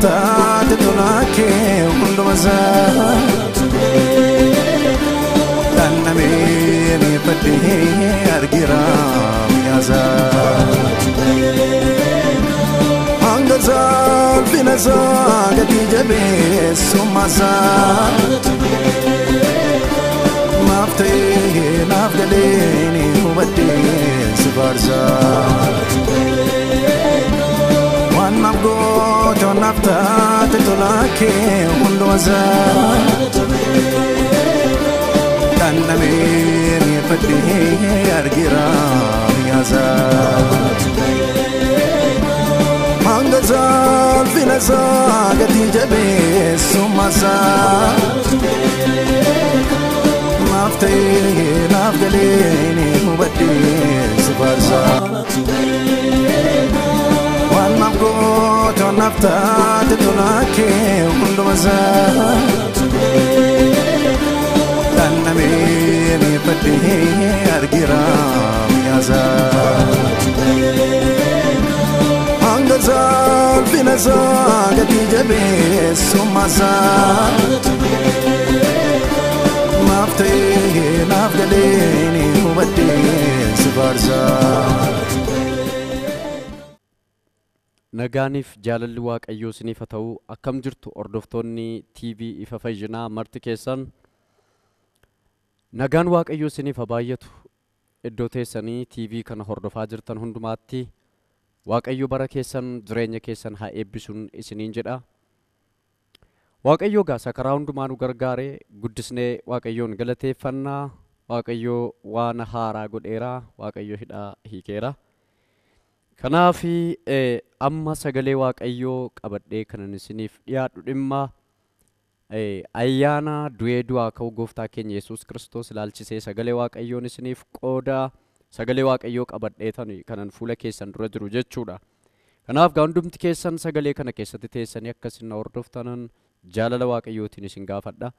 naftaati tolaakee hundumasaa dannamee miifadhee argira miyaasaa hanga zaalfinasaa gatii jabeessummasaa maaf ta'ee naaf galee ni hubadhee si faarsaa waan naaf goote naaf taate tolaakee hundumasaa dannamee miifadhee argira miyaasaa hanga zaalfinasaa gatii jabeessummasaa maaf ta'ee naaf galee ni hubadhee si faarsaa waan naaf goote naaf taate tolaakee hundumasaa dannamee miifadhee argira miyaasaa hanga zaalfinasaa gatii jabeessummasaa maaf ta'ee naaf galee ni hubadhee si faarsaa nagaaniif jaalalli waaqayyoo isiniif haa ta'u akkam jirtu hordoftoonni TV ifa fayyinaa marti keessan nagaan waaqayyoo isiniif haa baay'atu iddoo teessanii TV kana hordofaa jirtan hundumaatti waaqayyo bara keessan jireenya keessan haa eebbisuun isiniin jedha waaqayyo gaasa karaa hundumaa nu gargaare guddisnee waaqayyoon galateeffannaa waaqayyo waan haaraa godheera waaqayyo hidhaa hiikeera kanaaf amma sagalee waaqayyoo qabadhee kanan isiniif dhiyaadhu dhimma ayyaana du'ee du'aa ka'uu gooftaa keenya Yesuus Kiristoos ilaalchisee sagalee waaqayyoon isiniif qooda sagalee waaqayyoo qabadheetani kanan fuula keessan dura jiru jechuudha kanaaf hundumti keessan sagalee kana keessatti teessanii akkasiin hordoftanan jaalala waaqayyootiin isin gaafadha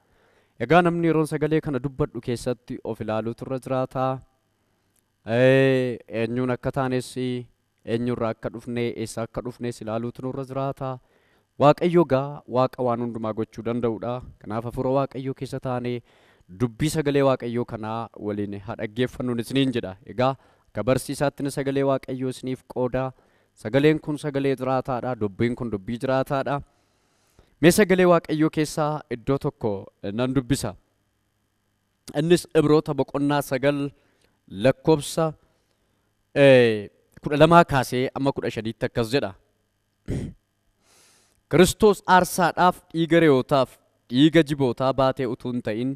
egaa namni yeroo sagalee kana dubbadhu keessatti of ilaaluutu irra jiraata eenyuun akka taanes eenyurraa akka dhufne eessa akka dhufnes ilaaluutu nurra jiraata waaqayyo gaa waaqa waan hundumaa gochuu danda'udha kanaaf hafuura waaqayyoo keessa taanee dubbii sagalee waaqayyoo kanaa waliin haa dhaggeeffannuun isiniin jedha egaa akka barsiisaatti sagalee waaqayyoo isiniif qooda sagaleen kun sagalee jiraataadha dubbiin kun dubbii jiraataadha mee sagalee waaqayyoo keessaa iddoo tokko nan dubbisa innis Ibroota boqonnaa 9 lakkoofsa 12 kaasee amma 15tti akkas jedha Kiristoos aarsaadhaaf dhiiga re'ootaaf dhiiga jibootaa baatee utuu hin ta'in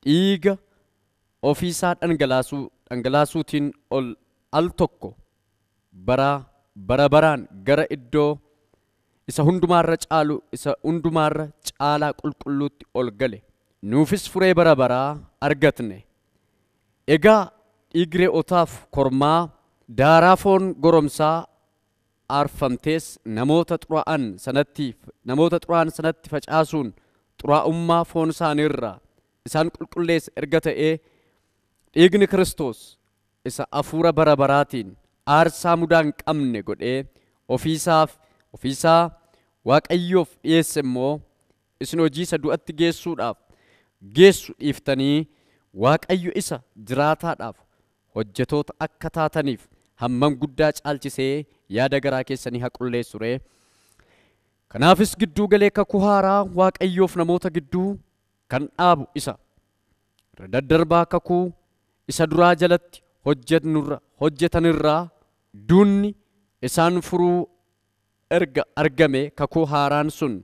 dhiiga ofiisaa dhangalaasuutiin ol al tokko bara baraan gara iddoo isa hundumaarra caalu isa hundumaarra caalaa qulqulluutti ol gale nuufis furee bara baraa argatne egaa dhiigni re'ootaaf kormaa daaraa foon goromsaa aarfamtees namoota xuraa'an sanatti facaasuun xuraa'ummaa foon isaaniirraa isaan qulqulleessa erga ta'ee dhiigni Kiristoos isa hafuura bara baraatiin aarsaa mudaa hin qabne godhee ofiisaa waaqayyoof dhiyeesse immoo isin hojii isa du'atti geessu dhiiftanii waaqayyo isa jiraataadhaaf hojjetoota akka taataniif hammam guddaa caalchisee yaada garaa keessanii haa qulleessu ree kanaafis gidduu galee kakuu haaraa waaqayyoof namoota gidduu kan dhaabu isa daddarbaa kakuu isa duraa jalatti hojjetanirraa duunni isaan furuu erga argame kakuu haaraan sun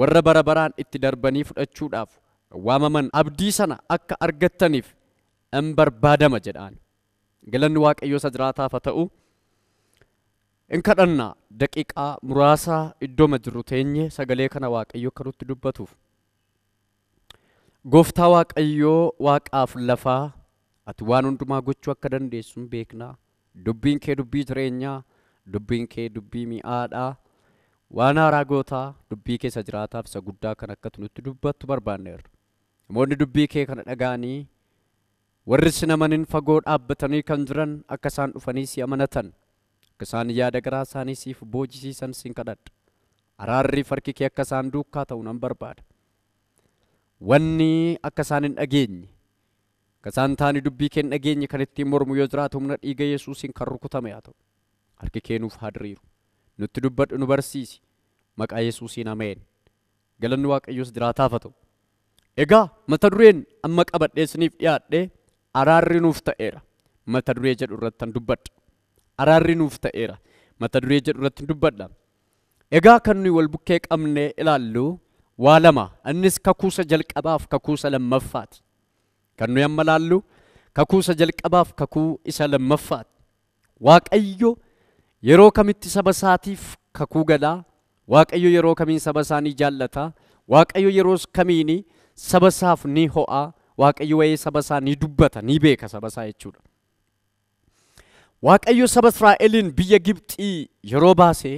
warra bara baraan itti darbanii fudhachuudhaaf waamaman abdii sana akka argattaniif in barbaadama jedhaan galanni waaqayyoo isa jiraataaf haa ta'u in kadhannaa daqiiqaa muraasaa iddoo jirru teenye sagalee kana waaqayyoo akka nutti dubbatuuf gooftaa waaqayyoo waaqaaf lafaa ati waan hundumaa gochuu akka dandeessu beeknaa dubbiin kee dubbii jireenyaa dubbiin kee dubbii mi'aadhaa waan haaraa gootaa dubbii kee isa jiraataaf isa guddaa kan akka nutti dubbattu barbaanneerra namoonni dubbii kee kana dhagaanii warri sin amanin fagoo dhaabbatanii kan jiran akka isaan dhufanii si amanatan akka isaan yaada garaa isaanii siif boojisiisan sin kadhadha araarri farki kee akka isaan duukaa ta'u nan barbaada. Wanni akka isaan hin dhageenye, akka isaan taani dubbii kee hin dhageenye kan ittiin mormu yoo jiraatu humna dhiiga Yesuusiin kan rukutame haa ta'u. Harki kee nuuf haa diriiru. Nutti dubbadhu nu barsiisi. Maqaa Yesuusiin ameen. Galanni Waaqayyoos jiraataaf haa ta'u. Egaa mata dureen amma qabadhee isiniif dhiyaadhee araarri nuuf ta'eera. Mata duree jedhu irratti dubbadha. Araarri nuuf ta'eera. Mata duree jedhu irratti dubbadha. Egaa kan nuyi wal bukkee qabnee ilaallu waa lama. Innis kakuusa jalqabaaf kakuusa lammaffaati. Kan nuyi amma ilaallu kakuusa jalqabaaf kakuu isa lammaffaati. Waaqayyo yeroo kamitti saba isaatiif kakuu galaa? Waaqayyo yeroo kamiin saba isaanii jaallata? Waaqayyo yeroo kamiin saba isaaf ni ho'a? Waaqayyo waa'ee saba isaa ni dubbata, ni beeka saba isaa jechuudha. Waaqayyo saba Israa'eliin biyya Gibxii yeroo baase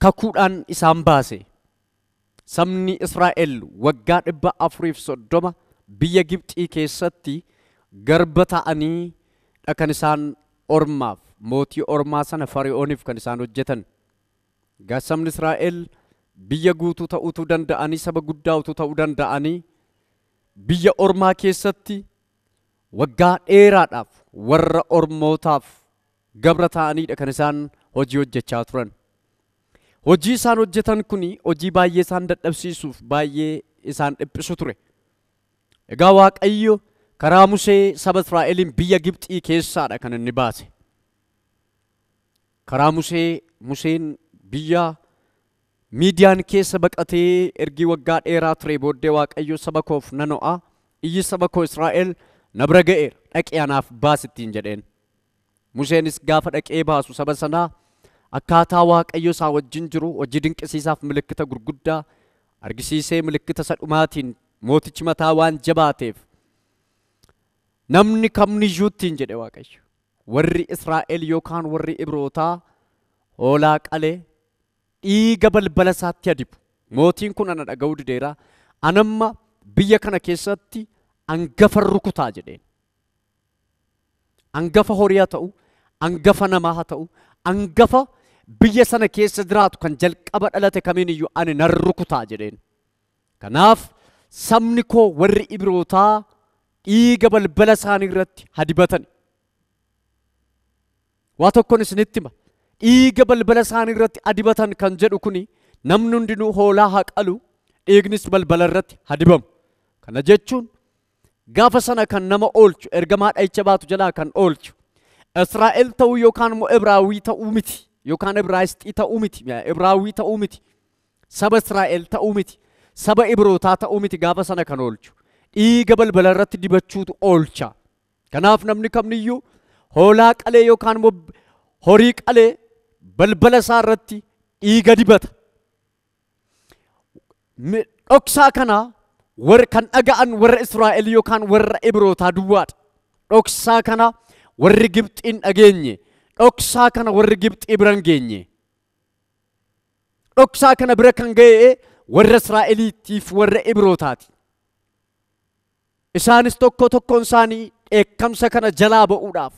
kakuudhaan isaan baase. Sabni Israa'el waggaa 430 biyya Gibxii keessatti garba ta'anii kan isaan ormaaf mootii ormaa sana Fari'ooniif kan isaan hojjetan. Gaa sabni Israa'el biyya guutuu ta'uutu danda'anii saba guddaatu ta'uu danda'anii biyya ormaa keessatti waggaa dheeraadhaaf warra ormootaaf gabra ta'aniidha kan isaan hojii hojjechaa turan. Hojii isaan hojjetan kuni hojii baay'ee isaan dadhabsiisuuf baay'ee isaan dhiphisu ture. Egaa Waaqayyo karaa Musee saba Israa'eliin biyya Gibxii keessaadha kan inni baase. Karaa Museen biyya Miidiyaan keessa baqatee ergi waggaa dheeraa ture booddee Waaqayyo saba koof nan ho'a, iyyi saba koo Israa'el na bira ga'eera, dhaqee anaaf baasittiin jedheen. Museenis gaafa dhaqee baasu saba sanaa akkaataa Waaqayyo isaa wajjin jiru hojii dinqisiisaaf milikkita gurguddaa argisiisee milikkita isa dhumaatiin mootichi mataa waan jabaateef namni kamniyyuu ittiin jedhe Waaqayyo. Warri Israa'el yookaan warri Ibrootaa hoolaa qalee dhiiga balbala isaatti adibu. Mootiin kun ana dhaga'uu dideera. Anamma biyya kana keessatti angafa rukutaa jedheen. Angafa horii haa ta'u, angafa namaa haa ta'u, angafa biyya sana keessa jiraatu kan jalqaba dhalate kamiin iyyuu ani nan rukutaa jedheen. Kanaaf sabni koo warri Ibrootaa dhiiga balbala isaanii irratti hadibatan. Waa tokkoon isinitti hima. Dhiiga balbala isaanii irratti adibatan kan jedhu kuni namni hundinuu hoolaa haa qalu, dhiignis balbala irratti hadibamu. Kana jechuun gaafa sana kan nama oolchu ergamaa dha'icha baatu jalaa kan oolchu Israa'el ta'uu yookaan immoo Ibraawii ta'uu miti yookaan Ibraayisxii ta'uu miti, Ibraawii ta'uu miti, saba Israa'el ta'uu miti, saba Ibrootaa ta'uu miti. Gaafa sana kan oolchu dhiiga balbala irratti dibachuutu oolcha. Kanaaf namni kamniyyuu hoolaa qalee yookaan immoo horii qalee balbala isaa irratti dhiiga dibata. Dhoksaa kana warra kan dhaga'an warra Israa'el yookaan warra Ibrootaa duwwaadha. Dhoksaa kana warri Gibxiin dhageenye. Dhoksaa kana warri Gibxii bira hin geenye. Dhoksaa kana bira kan ga'e warra Israa'eliitiif warra Ibrootaati. Isaanis tokkoon isaanii dheekkamsa kana jalaa ba'uudhaaf,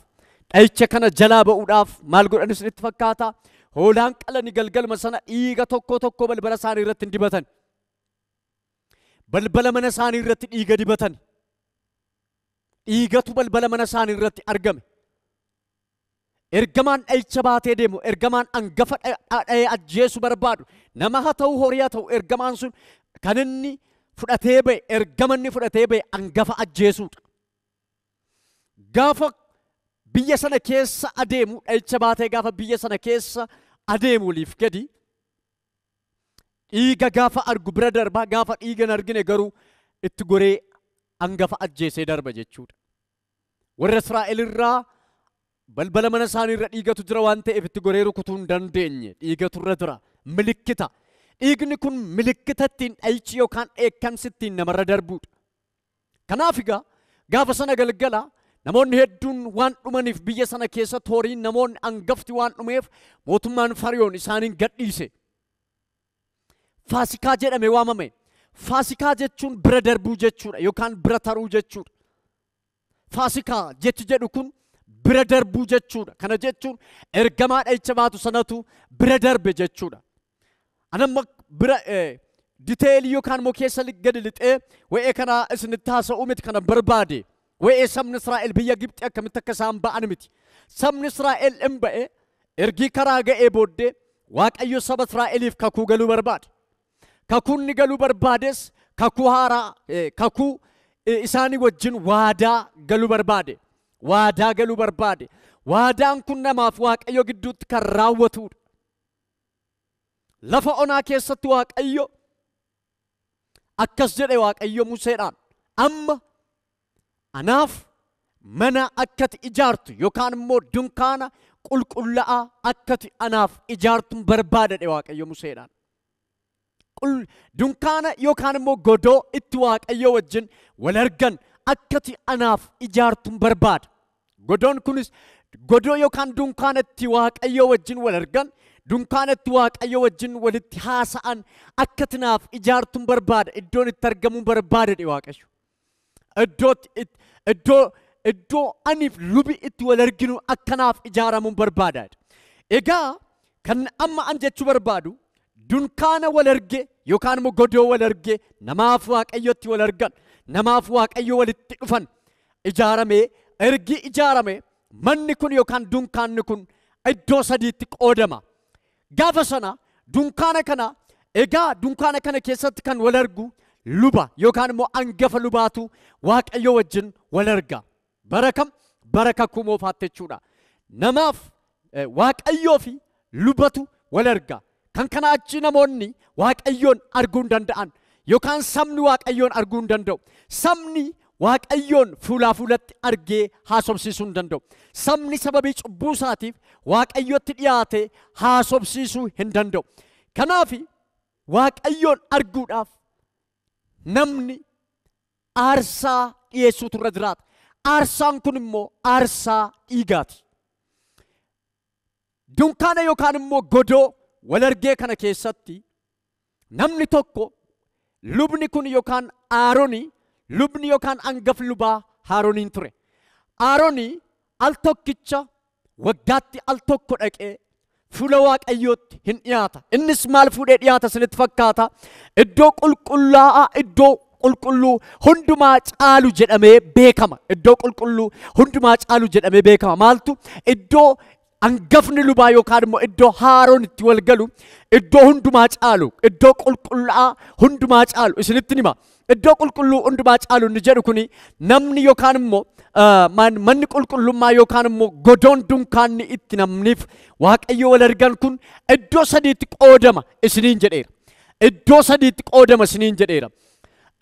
dha'icha kana jalaa ba'uudhaaf maal godhan isinitti fakkaata? Hoolaan qalanii galgalma sana dhiiga tokko balbala isaanii irratti hin dibatan. Balbala mana isaanii irratti dhiiga dibatan. Dhiigatu balbala mana isaanii irratti argame. Ergamaan dha'icha baatee deemu, ergamaan angafa dha'ee ajjeesu barbaadu, nama haa ta'u horii haa ta'u, ergamaan sun kan inni fudhatee ba'e, ergamanni fudhatee ba'e angafa ajjeesuudha. Gaafa biyya sana keessa adeemu, dha'icha baatee gaafa biyya sana keessa adeemu oliif gadi dhiiga gaafa argu bira darba, gaafa dhiiga hin argine garuu itti goree angafa ajjeesee darba jechuudha. Warra Israa'el irraa balbala mana isaanii irra dhiigatu jira waan ta'eef itti goree rukutuu hin dandeenye. Dhiigatu irra jira. Milikkita. Dhiigni kun milikkita ittiin dha'ichi yookaan dheekkamsi ittiin namarra darbuudha. Kanaaf egaa gaafa sana galgala namoonni hedduun waan dhumaniif biyya sana keessatti horiin namoonni angafti waan dhumeef mootummaan Fariyoon isaaniin gadhiise. Faasikaa jedhame waamame. Faasikaa jechuun bira darbuu jechuudha yookaan bira taruu jechuudha. Faasikaa jechi jedhu kun bira darbuu jechuudha. Kana jechuun ergamaa dha'icha baatu sanatu bira darbe jechuudha. anamma bira detail yookaan moo keessa gadi lixee wa'ee kana isinitti haasa'uu miti kana barbaade wa'ee sabni Israa'el biyya Gibxi akkamitti akka isaan ba'an miti sabni Israa'el hin ba'e ergii karaa ga'ee booddee Waaqayyo saba Israa'eliif kakuu galuu barbaade kakuun ni galuu barbaades kakuu haaraa kakuu isaanii wajjin waadaa galuu barbaade waadaa galuu barbaade waadaan kun namaaf Waaqayyo gidduutti kan raawwatudha lafa onaa keessatti Waaqayyo akkas jedhe Waaqayyo Museedhaan amma anaaf mana akkati ijaartu yookaan immoo dunkaana qulqullaa'aa akkati anaaf ijaartu barbaadadhe Waaqayyo Museedhaan dunkaana yookaan immoo godoo itti Waaqayyo wajjin wal argan akkati anaaf ijaartu barbaada godoon kunis godoo yookaan dunkaana itti Waaqayyo wajjin wal argan dunkaana itti Waaqayyo wajjin walitti haasa'an akkati naaf ijaartu barbaada iddoon itti argamu barbaadadhe Waaqayyo iddoo aniif lubi itti wal arginu akkanaaf ijaaramu barbaada egaa kan amma an jechuu barbaadu dunkaana wal arge yookaan immoo godoo wal arge namaaf Waaqayyotti wal argan namaaf Waaqayyo walitti dhufan ijaarame ergi ijaarame manni kun yookaan dunkaanni kun iddoo sadiitti qoodama gaafa sana dunkaana kana egaa dunkaana kana keessatti kan wal argu luba yookaan immoo angafa lubaatu Waaqayyo wajjin wal arga baraka kumoofaatti jechuudha namaaf Waaqayyoo fi lubatu wal arga kan kana achi namoonni Waaqayyoon arguu danda'an yookaan sabni Waaqayyoon arguu danda'u sabni Waaqayyoon fuulaa fuulatti argee haasofsiisuu hin danda'u sabni sababii cubbuu isaatiif Waaqayyotti dhiyaate haasofsiisuu hin danda'u kanaaf Waaqayyoon arguudhaaf namni aarsaa dhiyeessuutu irra jiraata aarsaan kun immoo aarsaa dhiigaati dunkaana yookaan immoo godoo wal argee kana keessatti namni tokko lubni kun yookaan Aroonii lubni yookaan angaf lubaa Arooniin ture Aroonii al tokkicha waggaatti al tokko dhaqee fuula Waaqayyootti hin dhiyaata innis maal fuudhee dhiyaata isinitti fakkaata iddoo qulqullaa'aa iddoo qulqulluu hundumaa caalu jedhamee beekama iddoo qulqulluu hundumaa caalu jedhamee beekama maaltu iddoo angafni lubaa yookaan immoo iddoo Aroon itti wal galu iddoo hundumaa caalu iddoo qulqullaa'aa hundumaa caalu isinitti nima iddoo qulqulluu hundumaa caalu ni jedhu kuni namni yookaan immoo manni qulqullummaa yookaan immoo godoon dunkaanni itti namniif Waaqayyo wal argan kun iddoo sadiitti qoodama isiniin jedheera iddoo sadiitti qoodama isiniin jedheera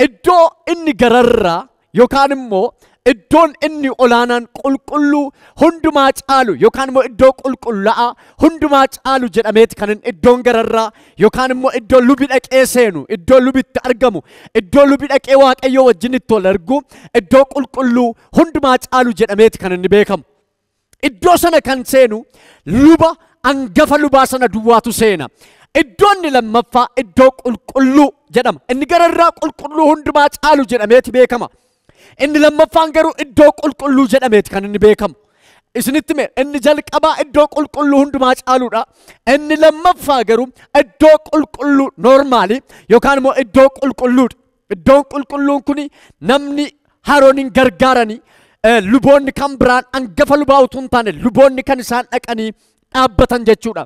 iddoo inni gararraa yookaan immoo iddoon inni olaanaan qulqulluu hundumaa caalu yookaan immoo iddoo qulqullaa'aa hundumaa caalu jedhameeti kan iddoon gararraa yookaan immoo iddoo lubi dhaqee seenu iddoo lubitti argamu iddoo lubi dhaqee Waaqayyo wajjin itti wal argu iddoo qulqulluu hundumaa caalu jedhameeti kan inni beekamu iddoo sana kan seenu luba angafa lubaa sana duwwaatu seena iddoo inni lammaffaa iddoo qulqulluu jedhama inni gararraa qulqulluu hundumaa caalu jedhameeti beekama inni lammaffaan garuu iddoo qulqulluu jedhameeti kan inni beekamu isinitti mee inni jalqabaa iddoo qulqulluu hundumaa caaluudha inni lammaffaa garuu iddoo qulqulluu normaali yookaan immoo iddoo qulqulluudha iddoon qulqulluun kuni namni Aroonin gargaaranii luboonni kan biraan angafa lubaa utuu hin taane luboonni kan isaan dhaqanii dhaabbatan jechuudha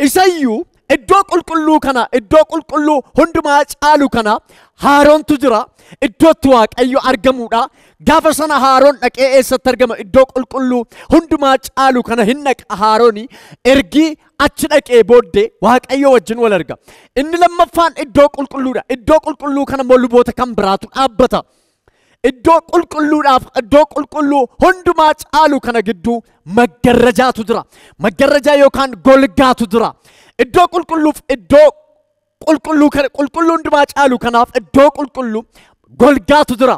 isayyuu iddoo qulqulluu kana iddoo qulqulluu hundumaa caalu kana Aroontu jira iddootti Waaqayyo argamuudha gaafa sana Aroon dhaqee eessatti argama iddoo qulqulluu hundumaa caalu kana hin dhaqa Aroonii ergii achi dhaqee booddee Waaqayyo wajjin wal arga inni lammaffaan iddoo qulqulluudha iddoo qulqulluu kana immoo luboota kan biraatu dhaabbata iddoo qulqulluudhaaf iddoo qulqulluu hundumaa caalu kana gidduu maggarrajaatu jira maggarrajaa yookaan golgaatu jira iddoo qulqulluuf iddoo qulqulluu kana qulqulluu hundumaa caalu kanaaf iddoo qulqulluu golgaatu jira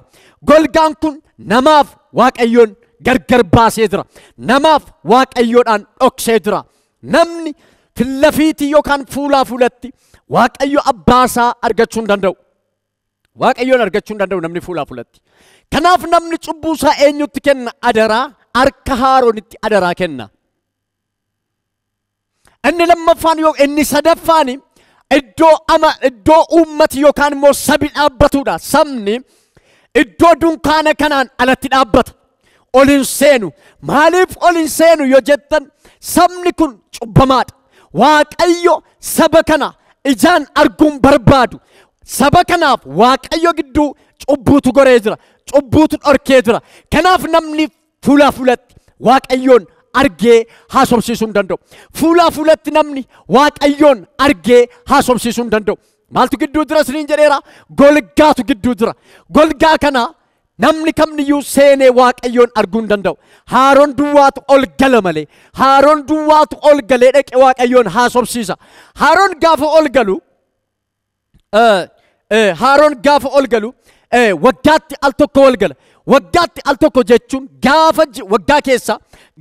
golgaan kun namaaf Waaqayyoon gargar baasee jira namaaf Waaqayyoodhaan dhoksee jira namni fillafiitii yookaan fuulaa fuulatti Waaqayyo abbaasaa argachuu hin danda'u Waaqayyoon argachuu hin danda'u namni fuulaa fuulatti kanaaf namni cubbuu isaa eenyutti kenna adaraa harka Aroonitti adaraa kenna inni lammaffaan yoo inni sadaffaani iddoo uummati yookaan immoo sabi dhaabbatudha. Sabni iddoo dunkaana kanaan alatti dhaabbata. Ol hin seenu. Maaliif ol hin seenu yoo jettan sabni kun cubbamaadha. Waaqayyo saba kana ijaan arguun barbaadu. Saba kanaaf Waaqayyo gidduu cubbuutu goree jira. Cubbuutu dhorkee jira. Kanaaf namni fuula fuulatti Waaqayyoon argee haasofsiisuu hin danda'u. Fuula fuulatti namni Waaqayyoon argee haasofsiisuu hin danda'u. Maaltu gidduu jira isiniin jedheera? Golgaatu gidduu jira. Golgaa kana namni kamniyyuu seenee Waaqayyoon arguu hin danda'u. Haaroon duwwaatu ol gala malee. Haaroon duwwaatu ol galee dhaqee Waaqayyoon haasofsiisa. Haaroon gaafa ol galu waggaatti al tokko ol gala. Waggaatti al tokko jechuun gaafa waggaa keessa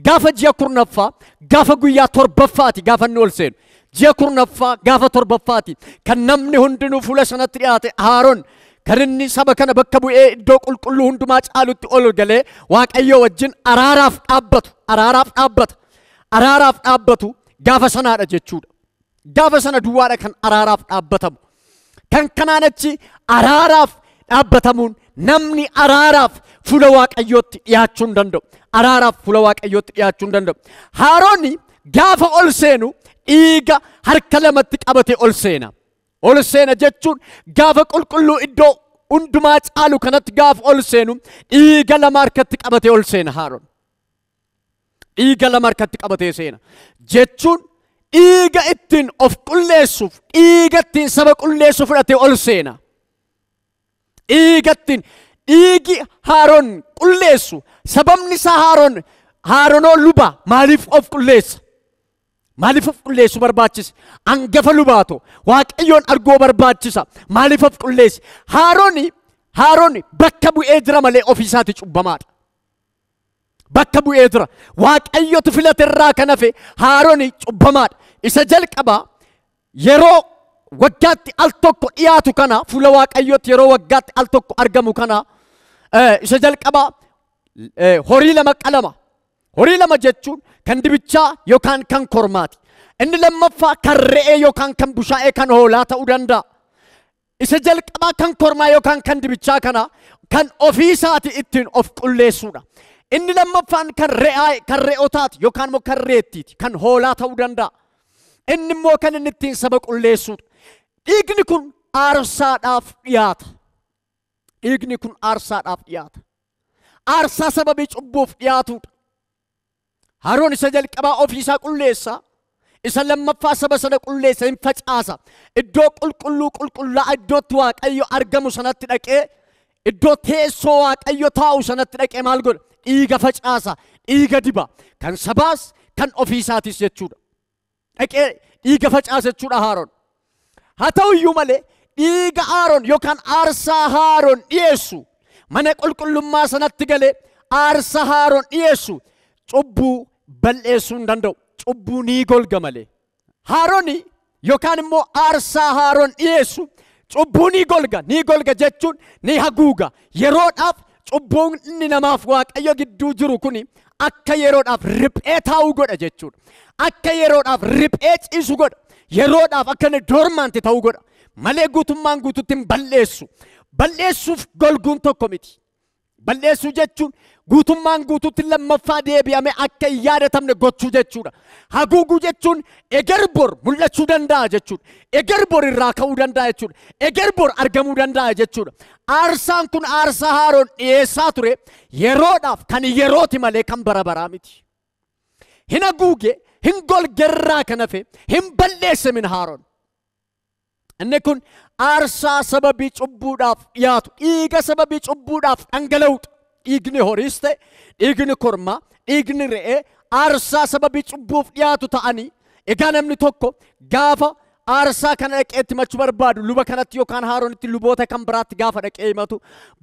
gaafa ji'a kurnaffaa gaafa guyyaa torbaffaati gaafa inni ol seenu. Ji'a kurnaffaa gaafa torbaffaati kan namni hundinuu fuula sanatti dhiyaate Haaroon kan inni saba kana bakka bu'ee iddoo qulqulluu hundumaa caalutti ol galee Waaqayyo wajjin araaraaf dhaabbatu gaafa sanaadha jechuudha. Gaafa sana duwwaadha kan araaraaf dhaabbatamu. Kan kanaan achi araaraaf dhaabbatamuun namni araaraaf fuula Waaqayyootti dhiyaachuu hin danda'u. Araaraaf fuula Waaqayyootti dhiyaachuu hin danda'u. Haaroon gaafa ol seenu dhiiga harka lamatti qabatee ol seena. Ol seena jechuun gaafa qulqulluu iddoo hundumaa caalu kanatti gaafa ol seenu dhiiga lama harkatti qabatee ol seena Haaroon. Dhiiga lama harkatti qabatee seena. Jechuun dhiiga ittiin of qulleessuuf, dhiiga ittiin saba qulleessuuf fudhatee ol seena. Dhiigi Haaroon qulleessu sababni isaa Haaroonoo luba maaliif of qulleessa? Maaliif of qulleessu barbaachisa? Hangafa lubaato Waaqayyoon arguu barbaachisa. Maaliif of qulleessi? Haaroon bakka bu'ee jira malee ofiisaati cubbamaadha. Bakka bu'ee jira. Waaqayyotu filate irraa kan hafe Haaroon cubbamaadha. Isa jalqabaa yeroo waggaatti al tokko dhiyaatu kana fuula Waaqayyootti yeroo waggaatti al tokko argamu kana isa jalqabaa horii lama qalama. Horii lama jechuun kan dibichaa yookaan kan kormaati. Inni lammaffaa kan re'ee yookaan kan bushaayee kan hoolaa ta'uu danda'a. Isa jalqabaa kan kormaa yookaan kan dibichaa kana kan ofiisaati ittiin of qulleessuudha. Inni lammaffaan kan re'ootaati yookaan immoo kan reettiiti kan hoolaa ta'uu danda'a. Inni immoo kan inni ittiin saba qulleessuudha. Dhiigni kun aarsaadhaaf dhiyaata. Dhiigni kun aarsaadhaaf dhiyaata. Aarsaa sababii cubbuuf dhiyaatuudha. Haaroon isa jalqabaa ofiisaa qulleessa. Isa lammaffaa saba sana qulleessa hin facaasa. Iddoo qulqullaa iddootti Waaqayyo argamu sanatti dhaqee iddoo teessoo Waaqayyo taa'u sanatti dhaqee maal godha? Dhiiga facaasa. Dhiiga diba. Kan sabaas kan ofiisaatis jechuudha. Dhaqee dhiiga facaasa jechuudha Haaroon. Haa ta'u iyyuu malee dhiiga Haaroon yookaan aarsaa Haaroon dhiyeessu mana qulqullummaa sanatti galee aarsaa Haaroon dhiyeessu cubbuu balleessuu hin danda'u. Cubbuu ni golga malee. Haaroon yookaan immoo aarsaa Haaroon dhiyeessu cubbuu ni golga. Ni golga jechuun ni haguuga. Yeroodhaaf cubbuun inni namaaf Waaqayyo gidduu jiru kuni akka yeroodhaaf riphee taa'uu godha jechuudha. Akka yeroodhaaf riphee ciisu godha. Yeroodhaaf akka inni dormaanti ta'uu godha. Malee guutummaan guututti hin balleessu. Balleessuuf golguun tokko miti. Balleessuu jechuun guutummaan guututti lammaffaa deebi'amee akka hin yaadatamne gochuu jechuudha. Haguuguu jechuun eger bor mul'achuu danda'a jechuudha. Eger bor irraa ka'uu danda'a jechuudha. Eger bor argamuu danda'a jechuudha. Aarsaan kun aarsaa Haaroon dhiyeessaa ture yeroodhaaf kan yerooti malee kan bara baraa miti. Hin haguuge, hin golgerraa kan hafe, hin balleesse min Haaroon. Inni kun aarsaa sababii cubbuudhaaf dhiyaatu, dhiiga sababii cubbuudhaaf dhangala'uudha. Dhiigni horiis ta'e, dhiigni kormaa, dhiigni re'ee aarsaa sababii cubbuuf dhiyaatu ta'anii egaa namni tokko gaafa aarsaa kana dhaqee itti machuu barbaadu luba kanatti yookaan Haaroonitti luboota kan biraatti gaafa dhaqee himatu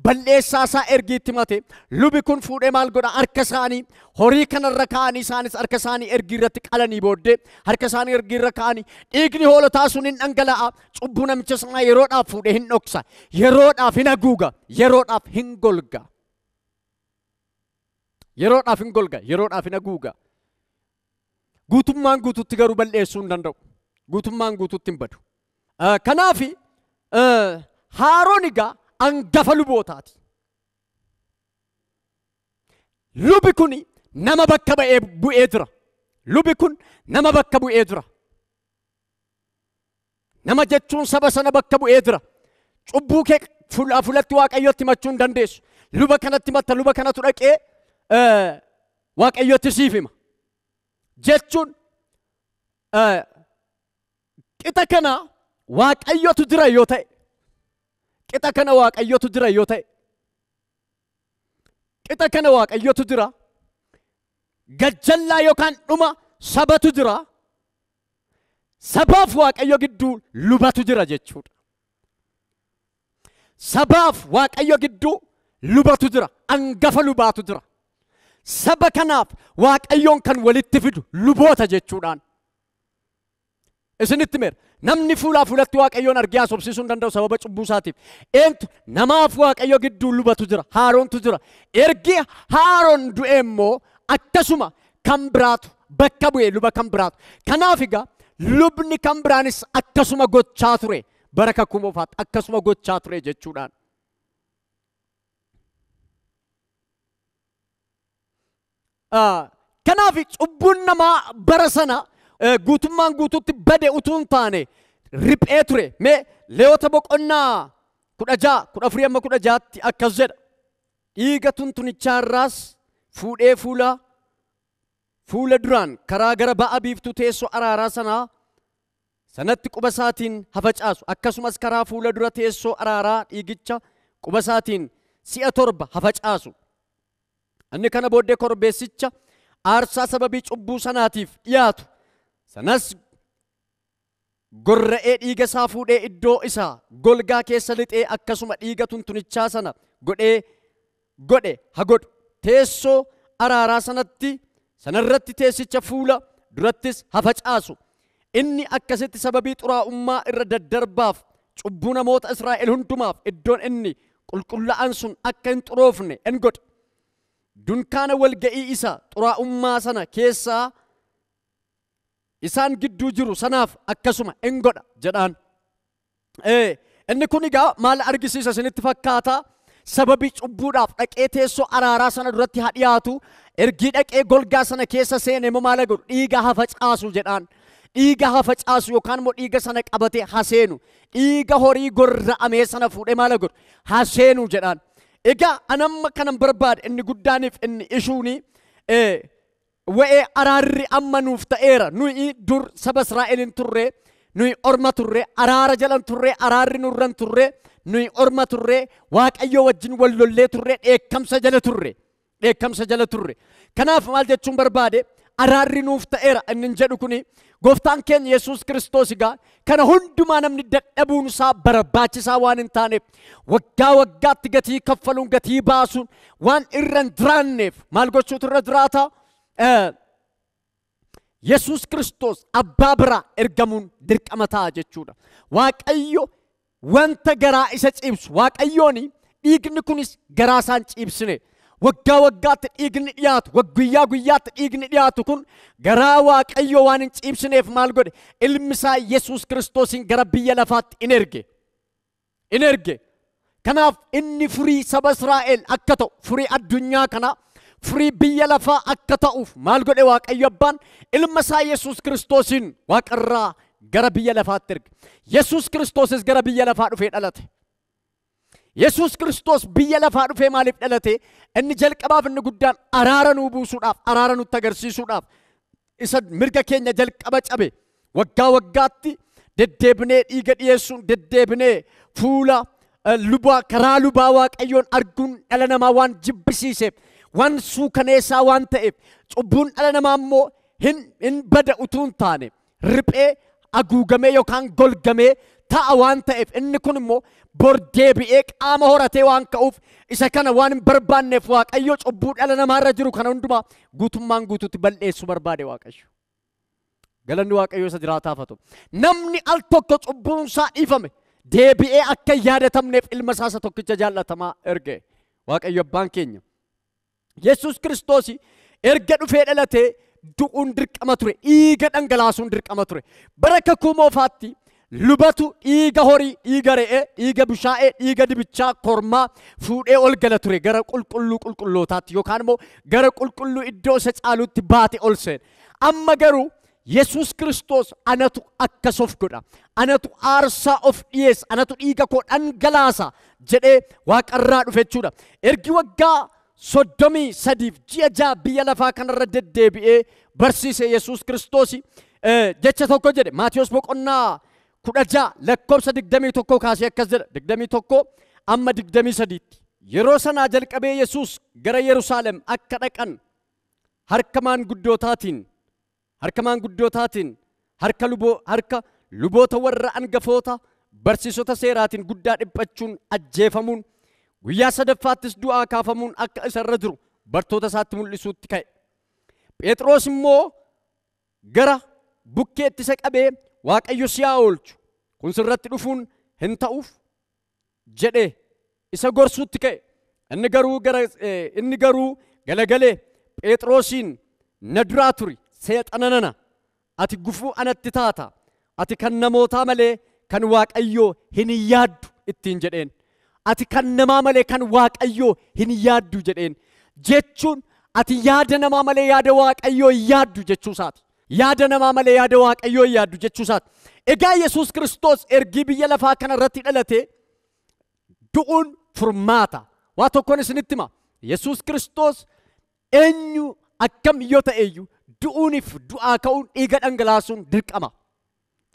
balleessaa isaa ergi itti mate lubi kun fuudhee maal godha harka isaanii horii kanarra kaa'anii isaanis harka isaanii ergi irratti qalanii booddee harka isaanii ergi irra kaa'anii dhiigni hoolotaa sun hin dhangala'a cubbuu namicha sanaa yeroodhaaf fuudhee hin dhoksa yeroodhaaf hin haguuga yeroodhaaf hin golga. Yeroodhaaf hin golga, yeroodhaaf hin haguuga. guutummaan guututti garuu balleessuu hin danda'u. Guutummaan guututti hin badu. Kanaafi Haaroon egaa hangafa lubootaati. Lubi kun nama bakka bu'ee jira. Lubi kun nama bakka bu'ee jira. Nama jechuun saba sana bakka bu'ee jira. Cubbuu kee fulatti Waaqayyotti himachuu hin dandeessu. Luba kanatti himatta, luba kanatu dhaqee Waaqayyotti siif hima. Jechuun qixa kana Waaqayyotu jira yoo ta'e, qixa kana Waaqayyotu jira yoo ta'e, qixa kana Waaqayyotu jira, gajjallaa yookaan dhuma sabatu jira, sabaaf Waaqayyo gidduu lubatu jira jechuudha. Sabaaf Waaqayyo gidduu lubatu jira, hangafa lubaatu jira. Saba kanaaf Waaqayyoon kan walitti fidu luboota jechuudhaan. Isinitti meera namni fuulaa fuulatti Waaqayyoon argee haasofsiisuu hin danda'u sababa cubbuu isaatiif. Eentu namaaf Waaqayyo gidduu lubatu jira, Haaroontu jira. Ergi Haaroon du'e immoo akkasuma kan biraatu bakka bu'e luba kan biraatu. Kanaaf egaa lubni kan biraanis akkasuma gochaa ture. Bara kakuu moofaatti akkasuma gochaa ture jechuudhaan. Kanaaf cubbuun namaa bara sana guutummaan guututti bade utuu hin taane riphee ture. Mee Lewwota boqonnaa 14-14 akkas jedha. Dhiiga tuntunichaarraas fuudhee fuula duraan karaa gara ba'a biiftuu teessoo araaraa sanatti quba isaatiin hafacaasu. Akkasumas karaa fuula dura teessoo araaraa dhiigicha quba isaatiin si'a 7 hafacaasu. Inni kana booddee korbeessicha aarsaa sababii cubbuu sanaatiif dhiyaatu sanas gorra'ee dhiiga isaa fuudhee iddoo isaa golgaa keessa lixee akkasuma dhiiga tuntunichaa sana godhe ha godhu. Teessoo araaraa sanarratti teessicha fuula durattis hafacaasu. Inni akkasitti sababii xuraa'ummaa irra daddarbaaf cubbuu namoota Israa'el hundumaaf iddoon inni qulqullaa'an sun akka hin xuroofne in godhe. Dunkaana walga'ii isa xuraa'ummaa sana keessaa isaan gidduu jiru sanaaf akkasuma in godha jedhaan. Inni kun egaa maal argisiisa isinitti fakkaata? Sababii cubbuudhaaf dhaqee teessoo araaraa sana duratti haa dhiyaatu. Ergii dhaqee golgaa sana keessa seene immoo maal godhu? Dhiiga hafacaasu jedhaan. Dhiiga hafacaasu yookaan immoo dhiiga sana qabatee haseenu. Dhiiga horii gorra'amee sana fuudhee maal godhu? Haseenu jedhaan. Egaa anamma kanan barbaade inni guddaaniif inni ishuuni wa'ee araarri amma nuuf ta'eera. Nuyi dur saba Israa'elin turre, nuyi orma turre, araara jalan turre, araarri nurran turre, nuyi orma turre, Waaqayyo wajjin wal lollee turre, dheekkamsa jala turre. Dheekkamsa jala turre. Kanaaf maal jechuun barbaade? Araarri nuuf ta'eera inni jedhu kuni gooftaan keenya Yesuus Kiristoos egaa kana hundumaa namni dadhabuun isaa barbaachisaa waan hin taaneef waggaa waggaatti gatii kaffaluun gatii baasuun waan irra hin jiraanneef maal gochuutu irra jiraata? Yesuus Kiristoos abbaa biraa ergamuun dirqama ta'a jechuudha. Waaqayyo wanta garaa isa ciibsu Waaqayyooni dhiigni kunis garaa isaan ciibsine. Waggaa waggaatti dhiigni dhiyaatu, guyyaa guyyaatti dhiigni dhiyaatu kun garaa Waaqayyo waan hin ciibsineef maal godhe? Ilmi isaa Yesuus Kiristoosin gara biyya lafaatti in erge. Kanaaf inni furii saba Israa'el akka ta'u, furii addunyaa kana, furii biyya lafaa akka ta'uuf maal godhe Waaqayyo abbaan? Ilma isaa Yesuus Kiristoosin Waaqarraa gara biyya lafaatti erge. Yesuus Kiristoosis gara biyya lafaa dhufee dhalate. Yesuus Kiristoos biyya lafaa dhufee maaliif dhalate? Inni jalqabaaf inni guddaan araara nuu buusuudhaaf, araara nutti agarsiisuudhaaf. Isa mirga keenya jalqaba cabe. Waggaa waggaatti deddeebinee dhiiga dhiyeessuun, deddeebinee fuula karaa lubaa Waaqayyoon arguun dhala namaa waan jibbisiiseef, waan suukaneessaa waan ta'eef, cubbuun dhala namaa immoo hin bada utuu hin taane riphee haguugamee yookaan golgamee ta'a waan ta'eef inni kun immoo bor deebi'ee qaama horatee waan ka'uuf isa kana waan hin barbaanneef Waaqayyo cubbuu dhala namaarra jiru kana hundumaa guutummaan guutuutti balleessuu barbaade Waaqayyo. Galanni Waaqayyo isa jiraataaf haa ta'u. Namni al tokko cubbuun isaa dhiifame deebi'ee akka yaadatamneef ilma isaa isa tokkicha jaallatamaa erge Waaqayyo abbaan keenya. Yesuus Kiristoos erga dhufee dhalatee du'uun dirqama ture. Dhiiga dhangalaasuun dirqama ture. Bara kakuu moofaatti lubatu dhiiga horii, dhiiga re'ee, dhiiga bushaayee, dhiiga dibichaa, kormaa fuudhee ol gala ture gara qulqulluu qulqullootaatti yookaan immoo gara qulqulluu iddoo isa caalutti baate ol seene. Amma garuu Yesus Kristos anatu akkas of godha. Anatu aarsaa of dhiyeessa. Anatu dhiiga koo dhangalaasa jedhee waaqarraa dhufe jechuudha. Ergi waggaa 33 ji'a 6 biyya lafaa kanarra deddeebi'ee barsiise Yesus Kristos jecha tokko jedhe. Maatiyos boqonnaa 16 lakkoofsa 21 kaasee akkas jedha. 21 amma 23 yeroo sanaa jalqabee Yesus gara Yerusaalem akka dhaqan harka maanguddootatiin harka luboota warra angafoota barsiisota seeraatiin guddaa dhiphachuun ajjeefamuun guyyaa sadaffaattis du'aa kaafamuun akka isarra jiru bartoota isaatti mul'isuutti ka'e. Phexros immoo gara bukkeetti isa qabee Waaqayyo si haa oolchu kun sirratti dhufuun hin ta'uuf jedhee isa gorsuutti ka'e. Inni garuu galagalee Phexrosiin na duraa turi seexanana ati gufuu anatti taata ati kan namootaa malee kan Waaqayyoo hin yaaddu ittiin jedheen. Ati kan namaa malee kan Waaqayyoo hin yaaddu jedheen. Jechuun ati yaada namaa malee yaada Waaqayyoo hin yaaddu jechuusaati. Yaada namaa malee yaada Waaqayyoo hin yaaddu jechuusaati. Egaa Yesus Kristos ergi biyya lafaa kana irratti dhalate du'uun furmaata. Waa tokkoon isinitti hima. Yesus Kristos eenyu akkam yoo ta'eyyuu du'uuniif du'aa ka'uun dhiiga dhangalaasuun dirqama.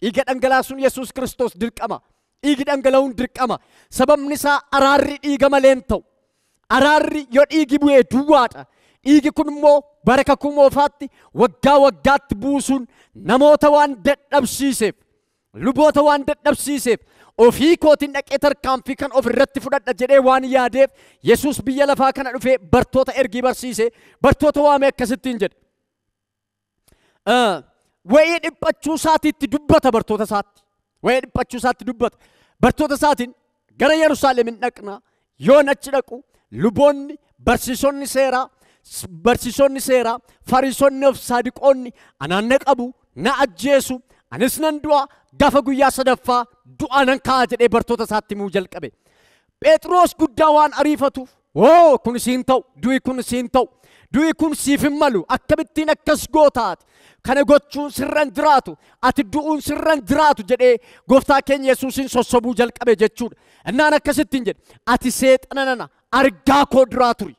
Dhiiga dhangalaasuun Yesus Kristos dirqama. Dhiigi dhangala'uun dirqama. Sababni isaa araarri dhiiga malee hin ta'u. Araarri yoo dhiigi bu'ee duwwaadha. Dhiigi kun immoo bara kakuu moofaatti waggaa waggaatti buusuun namoota waan dadhabsiiseef, luboota waan dadhabsiiseef, ofii kootiin dhaqee tarkaanfii kan of irratti fudhadha jedhee waan yaadeef Yesus biyya lafaa kana dhufee bartoota ergii barsiise, bartoota waamee akkasittiin jedhe. Wa'ii dhiphachuu isaatiitti dubbata bartoota isaatti. Wa'ii dhiphachuu isaatti dubbata. Bartoota isaatiin gara Yerusaalemin dhaqna yoo achi dhaqu luboonni barsiisonni seeraa fariisonni of saadiqoonni anaan na qabu na ajjeesu anis nan du'a gaafa guyyaa sadaffaa du'a nan ka'a jedhee bartoota isaatti himuu jalqabe. Phexros guddaa waan ariifatuuf kun siin ta'u du'i kun siin ta'u du'i kun siif hin malu akkamittiin akkas gootaati. Kana gochuun sirran jiraatu ati du'uun sirran jiraatu jedhee gooftaa keenya Yesuusin sossobuu jalqabe jechuudha. Innaan akkasittiin jedhe ati seexanana argaa koo duraa turi.